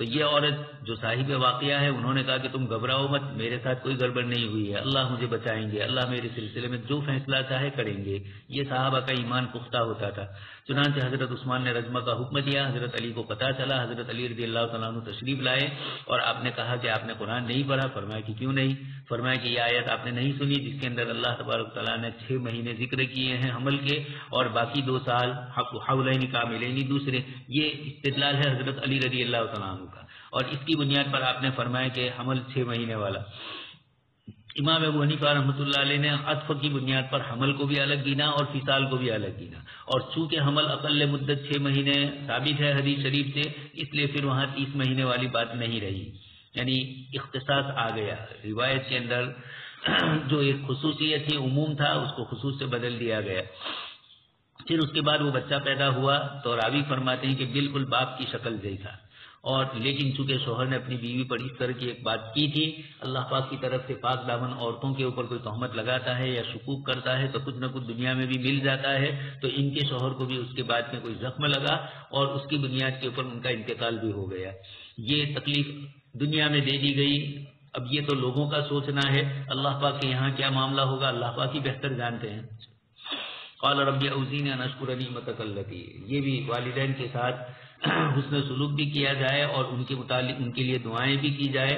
تو یہ عورت جو صاحب واقعہ ہے انہوں نے کہا کہ تم گھبراؤ مت، میرے ساتھ کوئی گڑبڑ نہیں ہوئی ہے، اللہ مجھے بچائیں گے، اللہ میرے سلسلے میں جو فیصلہ چاہے کریں گے۔ یہ صحابہ کا ایمان پختہ ہوتا تھا۔ چنانچہ حضرت عثمان نے رجمہ کا حکم دیا، حضرت علی کو پتہ چلا، حضرت علی رضی اللہ تعالیٰ عنہ تشریف لائے اور آپ نے کہا کہ آپ نے قرآن نہیں پڑھا؟ فرمایا کہ کیوں نہیں؟ فرمایا کہ یہ آیت آپ نے نہیں سنی جس کے اندر اللہ تبارک تعالیٰ نے 6 مہینے ذکر کیے ہیں حمل کے اور باقی 2 سال حولین کاملین دوسرے، یہ استدلال ہے حضرت علی رضی اللہ تعالیٰ عنہ کا، اور اس کی بنیاد پر آپ نے فرمایا کہ حمل 6 مہینے والا۔ امام ابو حنیفہ رحمۃ اللہ علیہ نے عطف کی بنیاد پر حمل کو بھی الگ گنا اور فصال کو بھی الگ گنا، اور چونکہ حمل اقل مدت 6 مہینے ثابت ہے حدیث شریف سے، اس لیے پھر وہاں 30 مہینے والی بات نہیں رہی، یعنی اختصاص آ گیا۔ روایت کے اندر جو ایک خصوصیت تھی، عموم تھا، اس کو خصوص سے بدل دیا گیا۔ پھر اس کے بعد وہ بچہ پیدا ہوا تو راوی فرماتے ہیں کہ بالکل باپ کی شکل جیسا، اور لیکن چونکہ شوہر نے اپنی بیوی پر اس طرح کی ایک بات کی تھی، اللہ پاک کی طرف سے پاک دامن عورتوں کے اوپر کوئی تہمت لگاتا ہے یا شکوک کرتا ہے تو کچھ نہ کچھ دنیا میں بھی مل جاتا ہے، تو ان کے شوہر کو بھی اس کے بعد میں کوئی زخم لگا اور اس کی بنیاد کے اوپر ان کا انتقال بھی ہو گیا۔ یہ تکلیف دنیا میں دے دی گئی۔ اب یہ تو لوگوں کا سوچنا ہے، اللہ پاک کے یہاں کیا معاملہ ہوگا اللہ پاک ہی بہتر جانتے ہیں۔ قال ربی اوزینی ان اشکر نعمتک التی، یہ بھی والدین کے ساتھ حسن سلوک بھی کیا جائے اور ان کے متعلق ان کے لیے دعائیں بھی کی جائے۔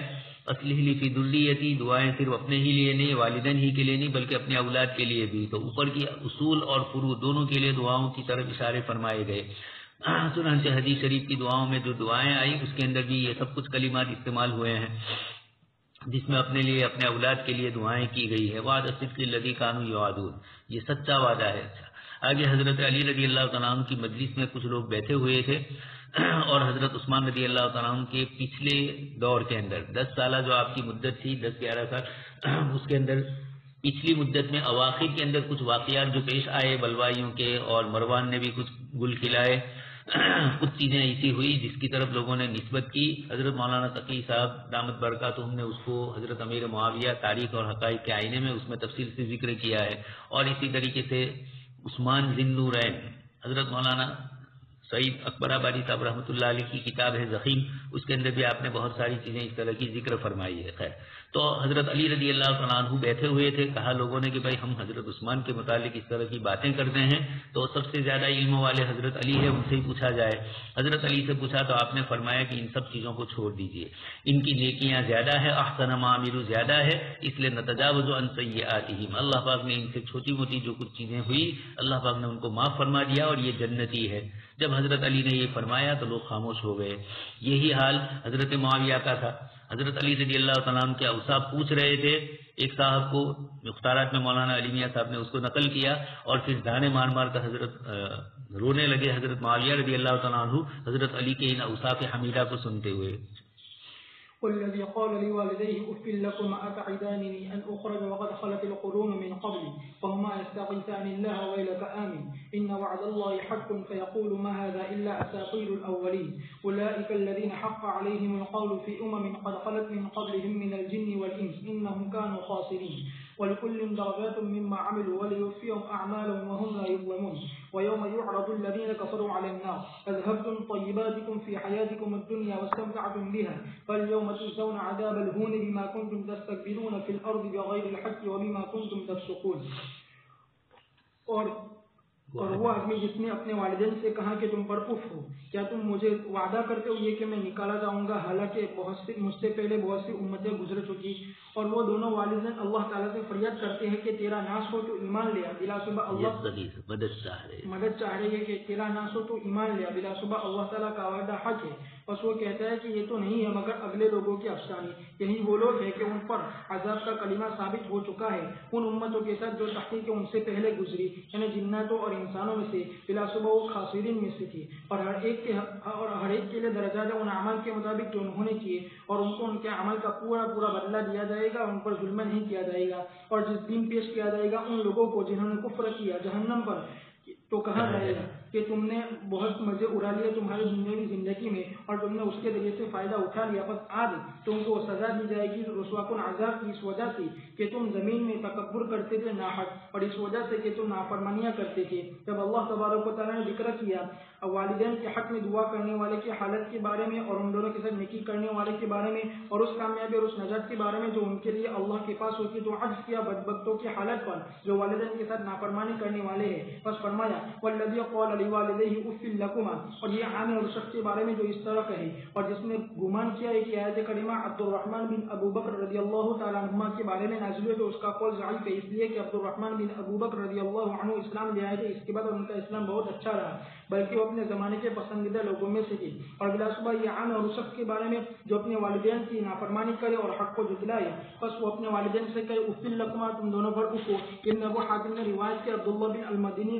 اصلح لی فی ذریتی، دعائیں صرف اپنے ہی لیے نہیں، والدین ہی کے لیے نہیں بلکہ اپنے اولاد کے لیے بھی، تو اوپر کی اصول اور فروع دونوں کے لیے دعاؤں کی طرف اشارے فرمائے گئے۔ چنانچہ حدیث شریف کی دعاؤں میں جو دعائیں آئی اس کے اندر بھی یہ سب کچھ کلمات استعمال ہوئے ہیں، جس میں اپنے لیے اپنے اولاد کے لیے دعائیں کی گئی ہے۔ وعد الصدق الذی کانوا یوعدون، یہ سچا وعدہ ہے۔ آگے حضرت علی رضی اللہ تعالیٰ عنہ کی مجلس میں کچھ لوگ بیٹھے ہوئے تھے اور حضرت عثمان رضی اللہ تعالیٰ عنہ کے پچھلے دور کے اندر 10 سالہ جو آپ کی مدت تھی، 10-11 سال، اس کے اندر پچھلی مدت میں اواخر کے اندر کچھ واقعات جو پیش آئے بلوائیوں کے، اور مروان نے بھی کچھ گل کھلائے، کچھ چیزیں ایسی ہوئی جس کی طرف لوگوں نے نسبت کی۔ حضرت مولانا تقی صاحب دامت برکاتہم نے اس کو حضرت امیر معاویہ تاریخ اور حقائق کے آئینے میں اس میں تفصیل سے ذکر کیا ہے، اور اسی طریقے سے عثمان ذی النورین حضرت مولانا سعید اکبر آبادی صاحب رحمۃ اللہ علیہ کی کتاب ہے زخیم، اس کے اندر بھی آپ نے بہت ساری چیزیں اس طرح کی ذکر فرمائی ہے۔ خیر، تو حضرت علی رضی اللہ تعالیٰ عنہ بیٹھے ہوئے تھے، کہا لوگوں نے کہ بھائی ہم حضرت عثمان کے متعلق اس طرح کی باتیں کرتے ہیں تو سب سے زیادہ علم والے حضرت علی ہے، ان سے ہی پوچھا جائے۔ حضرت علی سے پوچھا تو آپ نے فرمایا کہ ان سب چیزوں کو چھوڑ دیجئے، ان کی نیکیاں زیادہ ہے، احسن ما عملوا زیادہ ہے، اس لیے نتجاوز عن سیئاتہم، اللہ پاک نے ان سے چھوٹی موٹی جو کچھ چیزیں ہوئی اللہ پاک نے ان کو معاف فرما دیا اور یہ جنتی ہے۔ جب حضرت علی نے یہ فرمایا تو لوگ خاموش ہو گئے۔ یہی حال حضرت معاویہ کا تھا۔ حضرت علی رضی اللہ تعالیٰ عنہ کے اوصاف پوچھ رہے تھے، ایک صاحب کو مختارات میں مولانا علی میاں صاحب نے اس کو نقل کیا اور پھر دانے مار مار کر حضرت رونے لگے حضرت معاویہ رضی اللہ تعالیٰ عنہ حضرت علی کے ان اوصاف حمیدہ کو سنتے ہوئے۔ والذي قال لوالديه أف لكما أتعدانني أن أخرج وقد خلت القرون من قبلي وهما يستغيثان الله ويلك آمن إن وعد الله حق فيقول ما هذا إلا أساطير الأولين أولئك الذين حق عليهم القول في قد خلت من قبلهم من الجن والإنس إنهم كانوا خاسرين ولكل درجات مما عملوا وليوفيهم أعمالهم وهم لا يظلمون ويوم يعرض الذين كفروا على النار أذهبتم طيباتكم في حياتكم الدنيا واستمتعتم بها فاليوم تجزون عذاب الهون بما كنتم تستكبرون في الأرض بغير الحق وبما كنتم تفسقون۔ اور وہ آدمی جس نے اپنے والدین سے کہا کہ تم پر اف ہو، کیا تم مجھے وعدہ کرتے ہو یہ کہ میں نکالا جاؤں گا، حالانکہ مجھ سے پہلے بہت سی امتیں گزر چکی۔ اور وہ دونوں والدین اللہ تعالیٰ سے فریاد کرتے ہیں کہ تیرا ناس ہو تو ایمان لیا، بلا صبح اللہ مدد چاہ رہی ہے کہ تیرا ناس ہو تو ایمان لیا، بلا صبح اللہ تعالیٰ کا وعدہ حق ہے۔ بس وہ کہتا ہے کہ یہ تو نہیں ہے مگر اگلے لوگوں کی افسانی، یہی وہ لوگ ہیں کہ ان پر عذاب کا کلمہ ثابت ہو چکا ہے ان امتوں کے ساتھ جو تحقیق ان سے پہلے گزری، یعنی جناتوں اور انسانوں میں سے، بلا صبح وہ خاسرین میں سے تھی۔ اور ہر ایک کے لیے درجات ان اعمال کے مطابق جو انہوں نے کیے، اور ان کو ان کے عمل کا پورا بدلہ دیا جائے گا، ان پر ظلم نہیں کیا جائے گا۔ اور جس دن پیش کیا جائے گا ان لوگوں کو جنہوں نے کفر کیا جہنم پر، تو کہا جائے گا کہ تم نے بہت مزے اڑا لیے تمہاری دنیاوی زندگی میں اور تم نے اس کے ذریعے سے فائدہ اٹھا لیا، بس آج تم کو سزا دی جائے گی رسوا کن عذاب کی، اس وجہ سے کہ تم زمین میں تکبر کرتے تھے ناحق، اور اس وجہ سے کہ تم نافرمانیاں کرتے تھے۔ جب اللہ تبارک و تعالیٰ نے ذکر کیا والدین کے حق میں دعا کرنے والے کی حالت کے بارے میں اور ان دونوں کے ساتھ نیکی کرنے والے کے بارے میں اور اس کامیابی اور اس نجات کے بارے میں جو ان کے لیے اللہ کے پاس ہوتی، تو عجز کیا بدبختوں کی حالت پر جو والدین کے ساتھ نافرمانی کرنے والے ہیں، بس فرمایا والذی قال لوالدیہ اف لکما، اور یہ عام اور شخص کے بارے میں جو اس طرح کہے اور جس نے گمان کیا ہے کہ آیت کریمہ عبد الرحمن بن ابو بکر رضی اللہ تعالیٰ عنہما کے بارے میں نازل ہے، تو اس کا قول ضعیف ہے، اس لیے کہ عبد الرحمن بن ابو بکر رضی اللہ عنہ اسلام لے آئے تھے، اس کے بعد ان کا اسلام بہت اچھا رہا، بلکہ وہ اپنے زمانے کے پسندیدہ لوگوں میں سے تھے۔ اور بلا شبہ یہ عام اور شخص کے بارے میں جو اپنے والدین کی نافرمانی کرے اور حق کو جتلائے، بس وہ اپنے والدین سے کہے اف لکما، تم دونوں پر اٹھو۔ ابن ابو حاتم نے روایت کی عبداللہ بن المدینی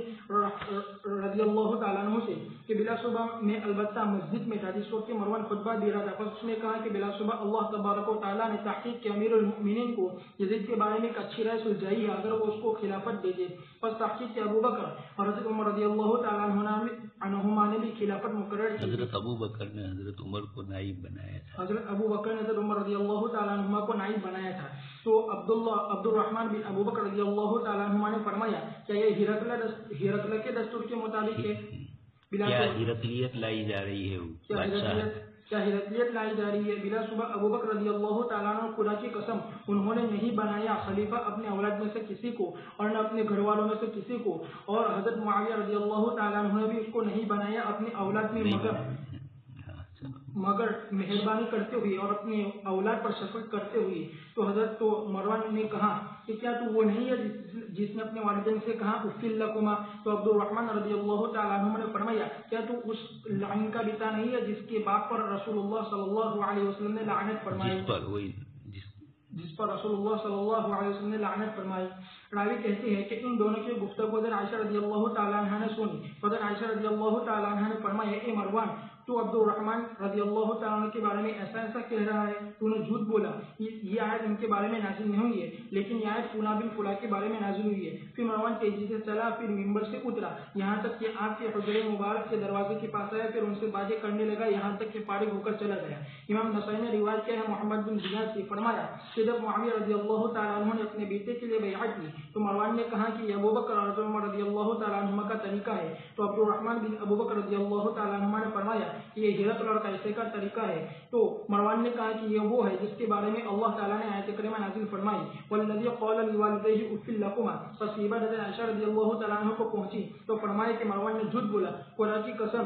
رضی اللہ تعالیٰ عنہ سے کہ بلا شبہ میں البتہ مسجد میں تھا جس وقت مروان خطبہ دے رہا تھا، پس اس نے کہا کہ بلا شبہ اللہ تبارک و تعالیٰ نے تحقیق کے امیر المؤمنین کو یزید کے بارے میں ایک اچھی رائے سلجھائی ہے اگر وہ اس کو خلافت دے دے، پس تحقیق کے ابو بکر اور حضرت عمر رضی اللہ تعالیٰ عنہما نے بھی خلافت مقرر کی۔ حضرت ابو بکر نے حضرت عمر کو نائب بنایا تھا، حضرت ابو بکر نے حضرت عمر رضی اللہ تعالیٰ عنہما کو نائب بنایا تھا۔ تو عبد الرحمن بن ابو بکر رضی اللہ تعالیٰ عنہما نے فرمایا کیا یہ ہرقل کے دستور کے مطابق ہے؟ کیا ہرقلیت لائی جا رہی ہے؟ کیا ہرقلیت لائی جا رہی ہے؟ بلا شبہ ابو بکر رضی اللہ تعالیٰ عنہ خدا کی قسم انہوں نے نہیں بنایا خلیفہ اپنے اولاد میں سے کسی کو اور نہ اپنے گھر والوں میں سے کسی کو، اور حضرت معاویہ رضی اللہ تعالیٰ عنہ نے بھی اس کو نہیں بنایا اپنے اولاد میں مگر مہربانی کرتے ہوئے اور اپنے اولاد پر شفقت کرتے ہوئے۔ تو حضرت تو مروان نے کہا کہ کیا تو وہ نہیں ہے جس نے اپنے والدین سے کہا اف لکما؟ تو عبد الرحمن رضی اللہ تعالیٰ عنہ نے فرمایا کیا تو اس لعن کا بتا نہیں ہے جس کے باپ پر رسول اللہ صلی اللہ علیہ وسلم نے لعنت فرمائی، جس پر رسول اللہ صلی اللہ علیہ وسلم نے لعنت فرمائی۔ راوی کہتے ہیں کہ ان دونوں کی گفتگو حضرت عائشہ رضی اللہ تعالیٰ عنہ نے سنی، حضرت عائشہ رضی اللہ تعالیٰ عنہ نے فرمایا اے مروان، تو عبد الرحمن رضی اللہ تعالیٰ عنہ کے بارے میں ایسا کہہ رہا ہے، تو نے جھوٹ بولا، یہ آیت ان کے بارے میں نازل نہیں ہوئی ہے، لیکن یہ آیت فلاں بن فلاں کے بارے میں نازل ہوئی ہے۔ پھر مروان تیزی سے چلا، پھر ممبر سے اترا، یہاں تک کہ آپ کے حجرے مبارک کے دروازے کے پاس آیا، پھر ان سے باتیں کرنے لگا، یہاں تک کہ فارغ ہو کر چلا گیا۔ امام نسائی نے روایت کیا ہے محمد بن زیاد سے، فرمایا کہ جب معاویہ رضی اللہ تعالیٰ عنہ نے اپنے بیٹے کے لیے بیعت کی تو مروان نے کہا کہ یہ ابو بکر اور عمر رضی اللہ تعالیٰ عنہ کا طریقہ ہے، تو عبد الرحمن بن ابو بکر رضی اللہ تعالیٰ عنہ نے فرمایا کہ یہ ہرقل اور قیصر کا طریقہ ہے، تو مروان نے کہا کہ یہ وہ ہے جس کے بارے میں اللہ تعالیٰ نے آیت کریمہ نازل فرمائی والذی قال لوالدیہ اف لکما، پس یہ بات حضرت عائشہ رضی اللہ تعالیٰ عنہ کو پہنچی تو فرمایا کہ مروان نے جھوٹ بولا، خدا کی قسم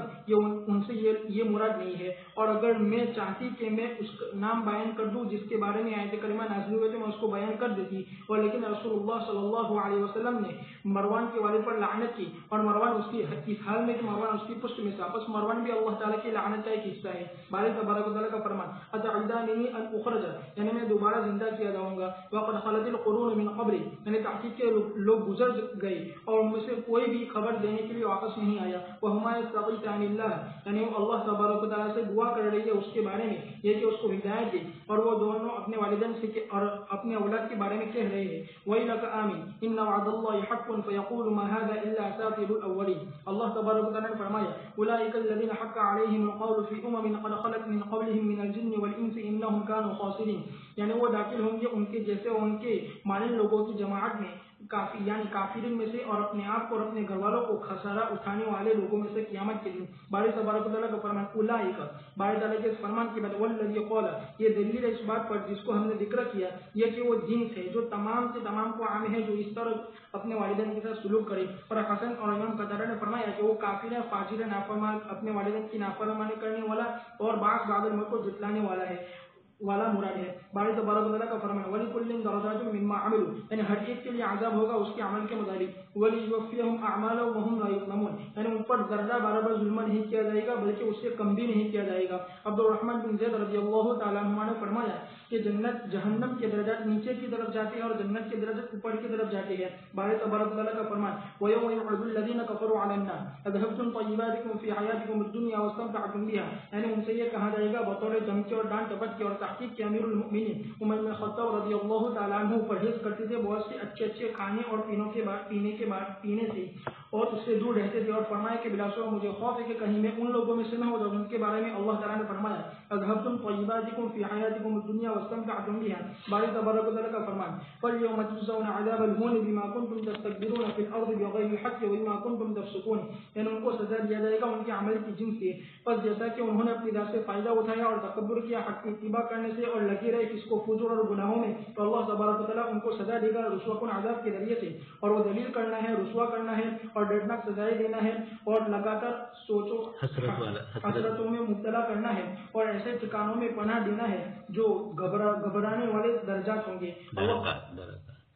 ان سے یہ مراد نہیں ہے، اور اگر میں چاہتی کہ میں اس کا نام بیان کر دوں جس کے بارے میں آیت کریمہ نازل ہوئے تو میں اس کو بیان کر دیتی، اور لیکن رسول اللہ صلی اللہ علیہ وسلم نے مروان کے والد پر لعنت کی، اور مروان اس حال میں کہ مروان اس کی پشت میں تھا، بس مروان بھی اللہ تعالیٰ کی لعنت کا ایک حصہ ہے۔ باری تبارک و تعالیٰ کا فرمان اتعدانی ان اخرج، یعنی میں دوبارہ زندہ کیا جاؤں گا، وقد خلت القرون من قبل، یعنی تحقیق کے لوگ گزر گئے اور ان میں سے کوئی بھی خبر دینے کے لیے واپس نہیں آیا، وہما یستغیثان اللہ، یعنی وہ اللہ تبارک و تعالیٰ سے دعا کر رہی ہے اس کے بارے میں یہ کہ اس کو ہدایت دے، اور وہ دونوں اپنے والدین سے اور اپنے اولاد کے بارے میں کہہ رہے ہیں ویلک آمین ان وعد اللہ حق فیقول ما هذا الا اساطیر الاولین۔ اللہ تبارک و تعالیٰ نے فرمایا اولئک الذین حق علیہم القول فی امم قد خلت من قبلهم من الجن والانس انهم كانوا خاسرین، یعنی وہ داخل ہوں گے ان کے جیسے ان کے مانند لوگوں کی جماعت میں، یعنی کافرین میں سے، اور اپنے آپ کو اور اپنے گھر والوں کو خسارہ اٹھانے والے لوگوں میں سے قیامت کے دن۔ باری تبارک و تعالیٰ کا فرمان اولئک، باری تعالیٰ کے اس فرمان کے بعد والذی قال، یہ دلیل ہے اس بات پر جس کو ہم نے ذکر کیا، یہ کہ وہ جنس ہے جو تمام سے تمام کو عام ہے جو اس طرح اپنے والدین کے ساتھ سلوک کرے، اور حسن اور امام قتادہ نے فرمایا کہ وہ کافر ہے، فاجر ہے، نافرمان، اپنے والدین کی نافرمانی کرنے والا اور بعض الملک کو جتلانے والا مراد ہے۔ باری تبارک و تعالیٰ کا فرمان وَلِكُلٍّ دَرَجَاتٌ مِّمَّا عَمِلُوا، یعنی ہر ایک کے لیے عذاب ہوگا اس کے عمل کے مطابق، وَلِيُوَفِّيَهُمْ أَعْمَالَهُمْ وَهُمْ لَا يُظْلَمُونَ، یعنی ان پر ذرہ برابر ظلم نہیں کیا جائے گا بلکہ اس سے کم بھی نہیں کیا جائے گا۔ عبد الرحمن بن زید رضی اللہ تعالیٰ عنہ نے فرمایا کہ جنت جہنم کے درجات نیچے کی طرف جاتے ہیں اور جنت کے درجات اوپر کی طرف جاتے ہیں. باری تبارک و تعالیٰ کا فرمان وَيَوْمَ يُعْرَضُ الَّذِينَ كَفَرُوا عَلَى النَّارِ أَذْهَبْتُمْ طَيِّبَاتِكُمْ فِي حَيَاتِكُمُ الدُّنْيَا وَاسْتَمْتَعْتُمْ بِهَا. یعنی ان سے یہ کہا جائے گا بطور دھمکی اور ڈانٹ ڈپٹ کے اور تحقیق کے امیر المؤمنین عمر بن خطاب رضی اللہ تعالیٰ عنہ پرہیز کرتے تھے بہت سے اچھے اچھے کھانے اور پینے سے اور اس سے دور رہتے تھے اور فرمایا کہ بلا شبہ مجھے خوف ہے کہ کہیں میں ان لوگوں میں سے نہ ہو جاؤں جن کے بارے میں اللہ تعالیٰ نے فرمایا اذهبتم طیباتکم فی حیاتکم الدنیا واستمتعتم بها. باری تبارک و تعالیٰ کا فرمان فالیوم تجزون عذاب الہون بما کنتم تستكبرون فی الارض بغیر الحق وبما کنتم تفسقون. یعنی ان کو سزا دیا جائے گا ان کے عمل کی جنس سے پس جیسا کہ انہوں نے اپنی ذات سے فائدہ اٹھایا اور تکبر کیا حق کی اتباع کرنے سے اور لگے رہے کس کو فجور اور گناہوں میں تو اللہ تبارک و تعالیٰ ان کو سزا دے گا رسوا کن عذاب کے ذریعے سے. اور وہ دلیل کرنا ہے رسوا کرنا ہے اور ڈرناک سزائیں دینا ہے اور لگاتار سوچو حسرتوں میں مبتلا کرنا ہے اور ایسے ٹھکانوں میں پناہ دینا ہے جو گھبرانے والے درجات ہوں گے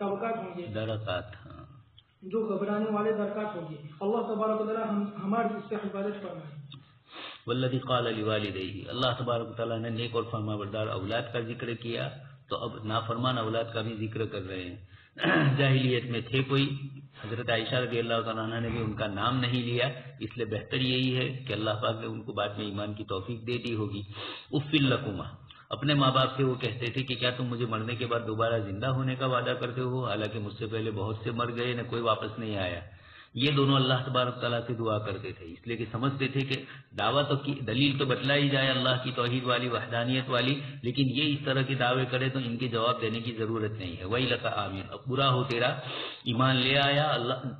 طبقات ہوں گے جو گھبرانے والے درکات ہوں گے. اللہ تبارک و تعالیٰ ہماری اس سے حفاظت فرمائے. والذی قال لوالدیہ. اللہ تبارک و تعالیٰ نے نیک اور فرما بردار اولاد کا ذکر کیا تو اب نافرمان اولاد کا بھی ذکر کر رہے ہیں. جاہلیت میں تھے کوئی حضرت عائشہ رضی اللہ تعالیٰ عنہ نے بھی ان کا نام نہیں لیا اس لیے بہتر یہی ہے کہ اللہ پاک نے ان کو بعد میں ایمان کی توفیق دے دی ہوگی. اف لکما. اپنے ماں باپ سے وہ کہتے تھے کہ کیا تم مجھے مرنے کے بعد دوبارہ زندہ ہونے کا وعدہ کرتے ہو حالانکہ مجھ سے پہلے بہت سے مر گئے نہ کوئی واپس نہیں آیا. یہ دونوں اللہ تبارک تعالیٰ سے دعا کرتے تھے اس لیے کہ سمجھتے تھے کہ دعویٰ تو کی دلیل تو بتلائی جائے اللہ کی توحید والی وحدانیت والی لیکن یہ اس طرح کے دعوے کرے تو ان کے جواب دینے کی ضرورت نہیں ہے. وہی لکا آمین. اب برا ہو تیرا ایمان لے آیا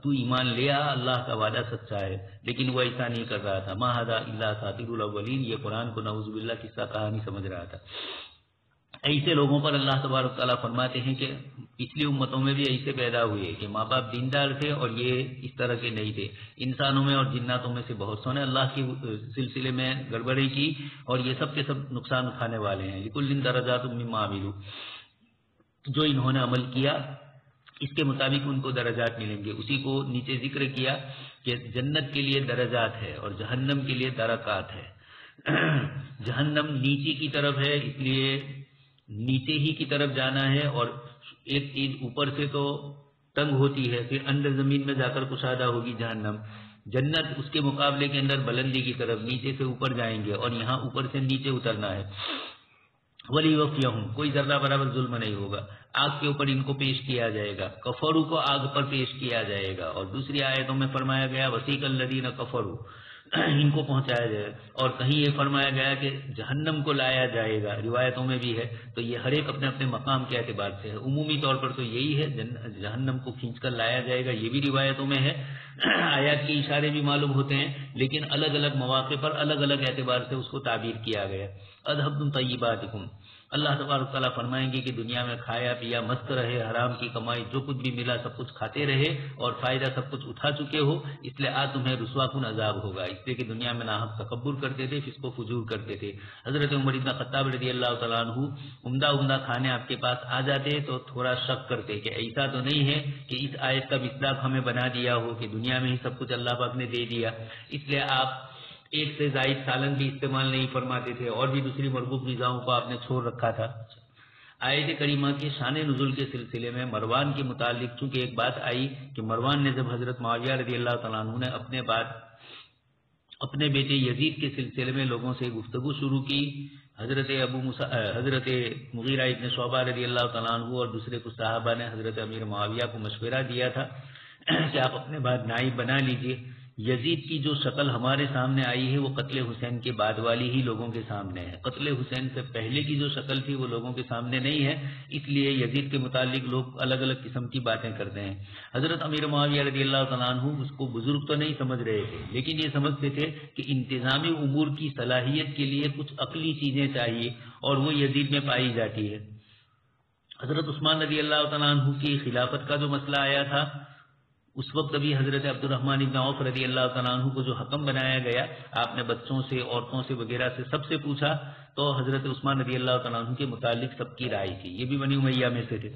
تو ایمان لے آ اللہ کا وعدہ سچا ہے لیکن وہ ایسا نہیں کر رہا تھا. ما ھذا الا اساطیر الاولین. یہ قرآن کو نعوذ باللہ قصہ کہانی سمجھ رہا تھا. ایسے لوگوں پر اللہ تبارک تعالیٰ فرماتے ہیں کہ پچھلی امتوں میں بھی ایسے پیدا ہوئے کہ ماں باپ دیندار تھے اور یہ اس طرح کے نہیں تھے. انسانوں میں اور جناتوں میں سے بہت سو نے اللہ کے سلسلے میں گڑبڑی کی اور یہ سب کے سب نقصان اٹھانے والے ہیں. لکل درجات مما عملوا. جو انہوں نے عمل کیا اس کے مطابق ان کو درجات ملیں گے. اسی کو نیچے ذکر کیا کہ جنت کے لیے درجات ہے اور جہنم کے لیے درکات ہے. جہنم نیچے کی طرف ہے اس لیے نیچے ہی کی طرف جانا ہے اور ایک چیز اوپر سے تو تنگ ہوتی ہے پھر اندر زمین میں جا کر کشادہ ہوگی جہنم. جنت اس کے مقابلے کے اندر بلندی کی طرف نیچے سے اوپر جائیں گے اور یہاں اوپر سے نیچے اترنا ہے. وَلِيُوَفِّيَهُمْ. کوئی ذرہ برابر ظلم نہیں ہوگا. آگ کے اوپر ان کو پیش کیا جائے گا. کفروا کو آگ پر پیش کیا جائے گا اور دوسری آیتوں میں فرمایا گیا وَسِيقَ الَّذِينَ كَفَرُوا. ان کو پہنچایا جائے اور کہیں یہ فرمایا گیا کہ جہنم کو لایا جائے گا. روایتوں میں بھی ہے تو یہ ہر ایک اپنے اپنے مقام کے اعتبار سے ہے. عمومی طور پر تو یہی ہے جہنم کو کھینچ کر لایا جائے گا یہ بھی روایتوں میں ہے. آیات کے اشارے بھی معلوم ہوتے ہیں لیکن الگ الگ مواقع پر الگ الگ اعتبار سے اس کو تعبیر کیا گیا. اذهبتم طیباتکم. اللہ تبارک تعالیٰ فرمائیں گے کہ دنیا میں کھایا پیا مست رہے حرام کی کمائی جو کچھ بھی ملا سب کچھ کھاتے رہے اور فائدہ سب کچھ اٹھا چکے ہو اس لیے آج تمہیں رسوا کن عذاب ہوگا. اس لیے کہ دنیا میں ناحق تکبر کرتے تھے فسق و فجور کرتے تھے. حضرت عمر بن خطاب رضی اللہ تعالیٰ عنہ عمدہ کھانے آپ کے پاس آ جاتے تو تھوڑا شک کرتے کہ ایسا تو نہیں ہے کہ اس آیت کا مصداق ہمیں بنا دیا ہو کہ دنیا میں ہی سب کچھ اللہ پاک نے دے دیا اس لیے آپ ایک سے زائد سالن بھی استعمال نہیں فرماتے تھے اور بھی دوسری مرغوب غذاؤں کو آپ نے چھوڑ رکھا تھا. آیت کریمہ کے شان نزول کے سلسلے میں مروان کے متعلق چونکہ ایک بات آئی کہ مروان نے جب حضرت معاویہ رضی اللہ تعالیٰ عنہ نے اپنے بیٹے یزید کے سلسلے میں لوگوں سے گفتگو شروع کی حضرت مغیرہ ابن شعبہ رضی اللہ تعالیٰ عنہ اور دوسرے کچھ صحابہ نے حضرت امیر معاویہ کو مشورہ دیا تھا کہ آپ اپنے بعد نائب بنا لیجئے. یزید کی جو شکل ہمارے سامنے آئی ہے وہ قتل حسین کے بعد والی ہی لوگوں کے سامنے ہے. قتل حسین سے پہلے کی جو شکل تھی وہ لوگوں کے سامنے نہیں ہے اس لیے یزید کے متعلق لوگ الگ الگ قسم کی باتیں کرتے ہیں. حضرت امیر معاویہ رضی اللہ تعالیٰ عنہ اس کو بزرگ تو نہیں سمجھ رہے تھے لیکن یہ سمجھتے تھے کہ انتظامی امور کی صلاحیت کے لیے کچھ عقلی چیزیں چاہیے اور وہ یزید میں پائی جاتی ہے. حضرت عثمان رضی اللہ تعالیٰ عنہ کی خلافت کا جو مسئلہ آیا تھا اس وقت ابھی حضرت عبد الرحمن بن عوف رضی اللہ تعالیٰ عنہ کو جو حکم بنایا گیا آپ نے بچوں سے عورتوں سے وغیرہ سے سب سے پوچھا تو حضرت عثمان رضی اللہ تعالیٰ عنہ کے متعلق سب کی رائے تھی. یہ بھی بنی امیہ میں سے تھے.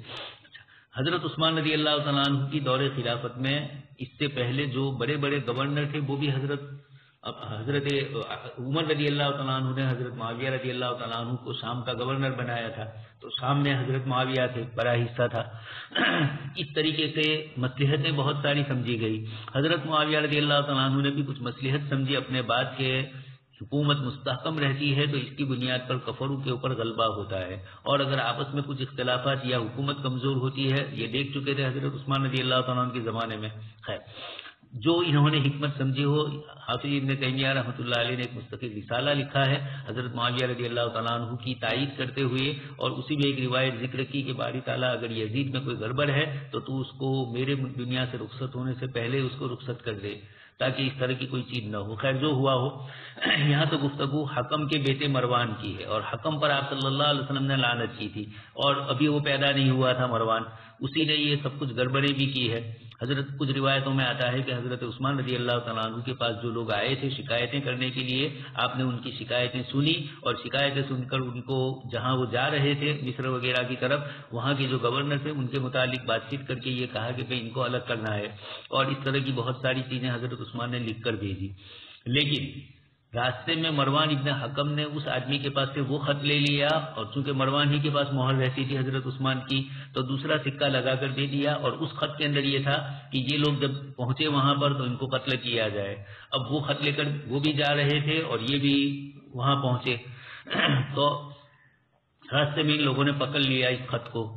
حضرت عثمان رضی اللہ تعالیٰ عنہ کی دور خلافت میں اس سے پہلے جو بڑے بڑے گورنر تھے وہ بھی حضرت اب حضرت عمر رضی اللہ تعالیٰ عنہ نے حضرت معاویہ رضی اللہ تعالیٰ عنہ کو شام کا گورنر بنایا تھا، تو شام میں حضرت معاویہ تھے، بڑا حصہ تھا۔ اس طریقے سے مصلحتیں بہت ساری سمجھی گئی۔ حضرت معاویہ رضی اللہ تعالیٰ عنہ نے بھی کچھ مصلحت سمجھی، اپنے بعد کے حکومت مستحکم رہتی ہے تو اس کی بنیاد پر کفروں کے اوپر غلبہ ہوتا ہے، اور اگر آپس میں کچھ اختلافات یا حکومت کمزور ہوتی ہے، یہ دیکھ چکے تھے حضرت عثمان رضی اللہ تعالیٰ عنہ کے زمانے میں۔ خیر، جو انہوں نے حکمت سمجھی ہو، حافظ ابن تیمیہ رحمۃ اللہ علیہ نے ایک مستقل رسالہ لکھا ہے حضرت معاویہ رضی اللہ تعالیٰ عنہ کی تائید کرتے ہوئے، اور اسی میں ایک روایت ذکر کی کہ باری تعالیٰ اگر یزید میں کوئی گڑبڑ ہے تو اس کو میرے دنیا سے رخصت ہونے سے پہلے اس کو رخصت کر دے، تاکہ اس طرح کی کوئی چیز نہ ہو۔ خیر، جو ہوا ہو، یہاں تو گفتگو حکم کے بیٹے مروان کی ہے، اور حکم پر آپ صلی اللہ علیہ وسلم نے لعنت کی تھی، اور ابھی وہ پیدا نہیں ہوا تھا مروان، اسی نے یہ سب کچھ گڑبڑی بھی کی ہے۔ حضرت کچھ روایتوں میں آتا ہے کہ حضرت عثمان رضی اللہ تعالیٰ عنہ کے پاس جو لوگ آئے تھے شکایتیں کرنے کے لیے، آپ نے ان کی شکایتیں سنی، اور شکایتیں سن کر ان کو جہاں وہ جا رہے تھے مصر وغیرہ کی طرف، وہاں کے جو گورنر تھے ان کے متعلق بات چیت کر کے یہ کہا کہ ان کو الگ کرنا ہے، اور اس طرح کی بہت ساری چیزیں حضرت عثمان نے لکھ کر بھیجی۔ لیکن راستے میں مروان ابن حکم نے اس آدمی کے پاس سے وہ خط لے لیا، اور چونکہ مروان ہی کے پاس مہر رہتی تھی حضرت عثمان کی، تو دوسرا سکہ لگا کر دے دیا، اور اس خط کے اندر یہ تھا کہ یہ لوگ جب پہنچے وہاں پر تو ان کو قتل کیا جائے۔ اب وہ خط لے کر وہ بھی جا رہے تھے اور یہ بھی وہاں پہنچے، تو راستے میں ان لوگوں نے پکڑ لیا اس خط کو۔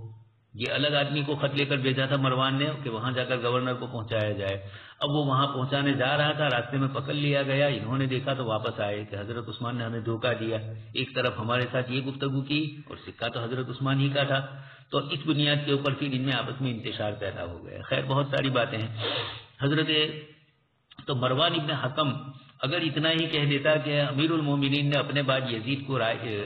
یہ الگ آدمی کو خط لے کر بھیجا تھا مروان نے کہ وہاں جا کر گورنر کو پہنچایا جائے۔ اب وہ وہاں پہنچانے جا رہا تھا، راستے میں پکڑ لیا گیا۔ انہوں نے دیکھا تو واپس آئے کہ حضرت عثمان نے ہمیں دھوکہ دیا، ایک طرف ہمارے ساتھ یہ گفتگو کی اور سکہ تو حضرت عثمان ہی کا تھا۔ تو اس بنیاد کے اوپر پھر ان میں آپس میں انتشار پیدا ہو گیا۔ خیر، بہت ساری باتیں ہیں۔ حضرت تو مروان ابن حکم اگر اتنا ہی کہہ دیتا کہ امیر المومنین نے اپنے بعد یزید کو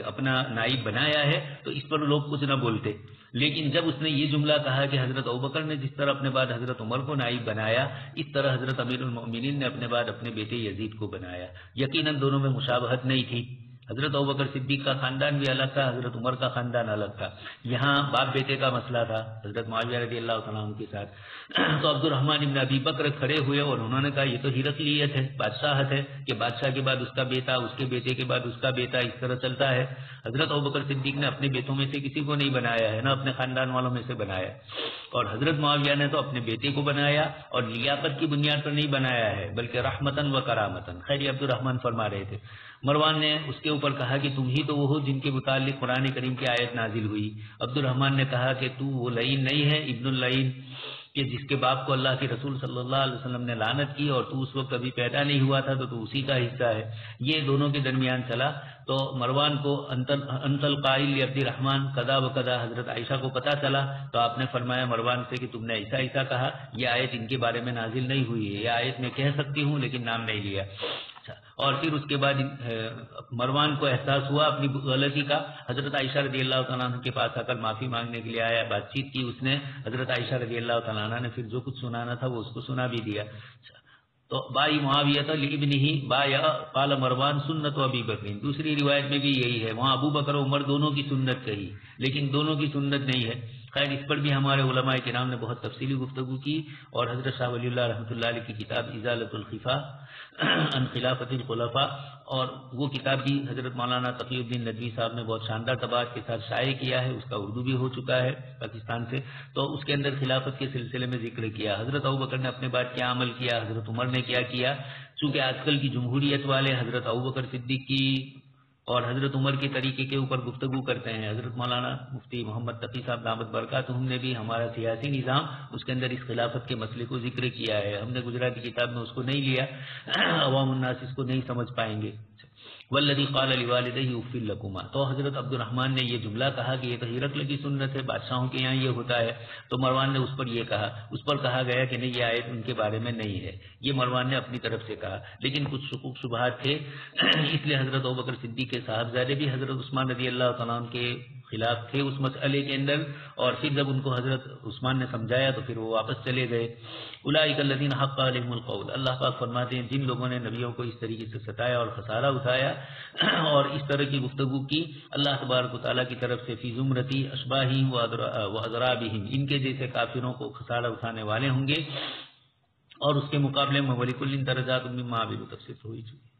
اپنا نائب بنایا ہے تو اس پر لوگ کچھ نہ بولتے، لیکن جب اس نے یہ جملہ کہا کہ حضرت ابوبکر نے جس طرح اپنے بعد حضرت عمر کو نائب بنایا، اس طرح حضرت امیر المومنین نے اپنے بعد اپنے بیٹے یزید کو بنایا۔ یقیناً دونوں میں مشابہت نہیں تھی، حضرت ابوبکر صدیق کا خاندان بھی الگ تھا، حضرت عمر کا خاندان الگ تھا۔ یہاں باپ بیٹے کا مسئلہ تھا حضرت معاویہ رضی اللہ تعالیٰ عنہ کے ساتھ۔ تو عبد الرحمن ابن ابی بکر کھڑے ہوئے اور انہوں نے کہا یہ تو ہرقلیت ہے، بادشاہت ہے کہ بادشاہ کے بعد اس کا بیٹا، اس کے بیٹے کے بعد اس کا بیٹا، اس طرح چلتا ہے۔ حضرت ابوبکر صدیق نے اپنے بیٹوں میں سے کسی کو نہیں بنایا ہے، نہ اپنے خاندان والوں میں سے بنایا، اور حضرت معاویہ نے تو اپنے بیٹے کو بنایا، اور لیاقت کی بنیاد پر نہیں بنایا ہے بلکہ رحمتن و کرامتن۔ خیر، یہ عبد الرحمن فرما رہے تھے۔ مروان نے اس کے اوپر کہا کہ تم ہی تو وہ ہو جن کے متعلق قرآن کریم کی آیت نازل ہوئی۔ عبد الرحمن نے کہا کہ تو وہ لعین نہیں ہے، ابن اللعین، کہ جس کے باپ کو اللہ کے رسول صلی اللہ علیہ وسلم نے لعنت کی، اور تو اس وقت کبھی پیدا نہیں ہوا تھا تو اسی کا حصہ ہے۔ یہ دونوں کے درمیان چلا تو مروان کو انتل قائل عبد الرحمن قضا و قضا، حضرت عائشہ کو پتہ چلا تو آپ نے فرمایا مروان سے کہ تم نے ایسا ایسا کہا، یہ آیت ان کے بارے میں نازل نہیں ہوئی ہے، یہ آیت میں کہہ سکتی ہوں لیکن نام نہیں لیا۔ اور پھر اس کے بعد مروان کو احساس ہوا اپنی غلطی کا، حضرت عائشہ رضی اللہ تعالیٰ عنہ کے پاس آ کر معافی مانگنے کے لیے آیا، بات چیت کی اس نے، حضرت عائشہ رضی اللہ تعالیٰ عنہ نے پھر جو کچھ سنانا تھا وہ اس کو سنا بھی دیا۔ تو بائی معاویہ لابنہ بایا قال مروان سنت و ابی بکر، دوسری روایت میں بھی یہی ہے، وہاں ابو بکر و عمر دونوں کی سنت کہی لیکن دونوں کی سنت نہیں ہے۔ خیر، اس پر بھی ہمارے علماء کرام نے بہت تفصیلی گفتگو کی، اور حضرت شاہ ولی اللہ رحمۃ اللہ علیہ کی کتاب ازالۃ الخفا عن خلافت الخلفاء، اور وہ کتاب بھی حضرت مولانا تقی الدین ندوی صاحب نے بہت شاندار طباعت کے ساتھ شائع کیا ہے، اس کا اردو بھی ہو چکا ہے پاکستان سے۔ تو اس کے اندر خلافت کے سلسلے میں ذکر کیا، حضرت ابوبکر نے اپنے بعد کیا عمل کیا، حضرت عمر نے کیا کیا۔ چونکہ آج کل کی جمہوریت والے حضرت ابوبکر صدیق کی اور حضرت عمر کے طریقے کے اوپر گفتگو کرتے ہیں، حضرت مولانا مفتی محمد تقی صاحب دامت برکاتہم نے بھی ہمارا سیاسی نظام اس کے اندر اس خلافت کے مسئلے کو ذکر کیا ہے، ہم نے گجراتی کتاب میں اس کو نہیں لیا، عوام الناس اس کو نہیں سمجھ پائیں گے۔ والذی قال لوالدیہ اف لکما، تو حضرت عبد الرحمن نے یہ جملہ کہا کہ یہ تو ہرقل کی سنت ہے، بادشاہوں کے یہاں یہ ہوتا ہے، تو مروان نے اس پر یہ کہا، اس پر کہا گیا کہ نہیں یہ آیت ان کے بارے میں نہیں ہے، یہ مروان نے اپنی طرف سے کہا، لیکن کچھ شکوک شبہات تھے، اس لیے حضرت ابوبکر صدیق کے صاحبزادے بھی حضرت عثمان رضی اللہ تعالیٰ عنہ کے خلاف تھے اس مسئلے کے اندر، اور پھر جب ان کو حضرت عثمان نے سمجھایا تو پھر وہ واپس چلے گئے۔ اولئک الذین حق علیہم القول، اللہ پاک فرماتے ہیں جن لوگوں نے نبیوں کو اس طریقے سے ستایا اور خسارہ اٹھایا اور اس طرح کی گفتگو کی، اللہ تبارک و تعالیٰ کی طرف سے فی زمرتی اشباہہم و اضرابہم، ان کے جیسے کافروں کو خسارہ اٹھانے والے ہوں گے، اور اس کے مقابلے میں ولکل درجات مما عملوا تفسیر ہوئی چکی۔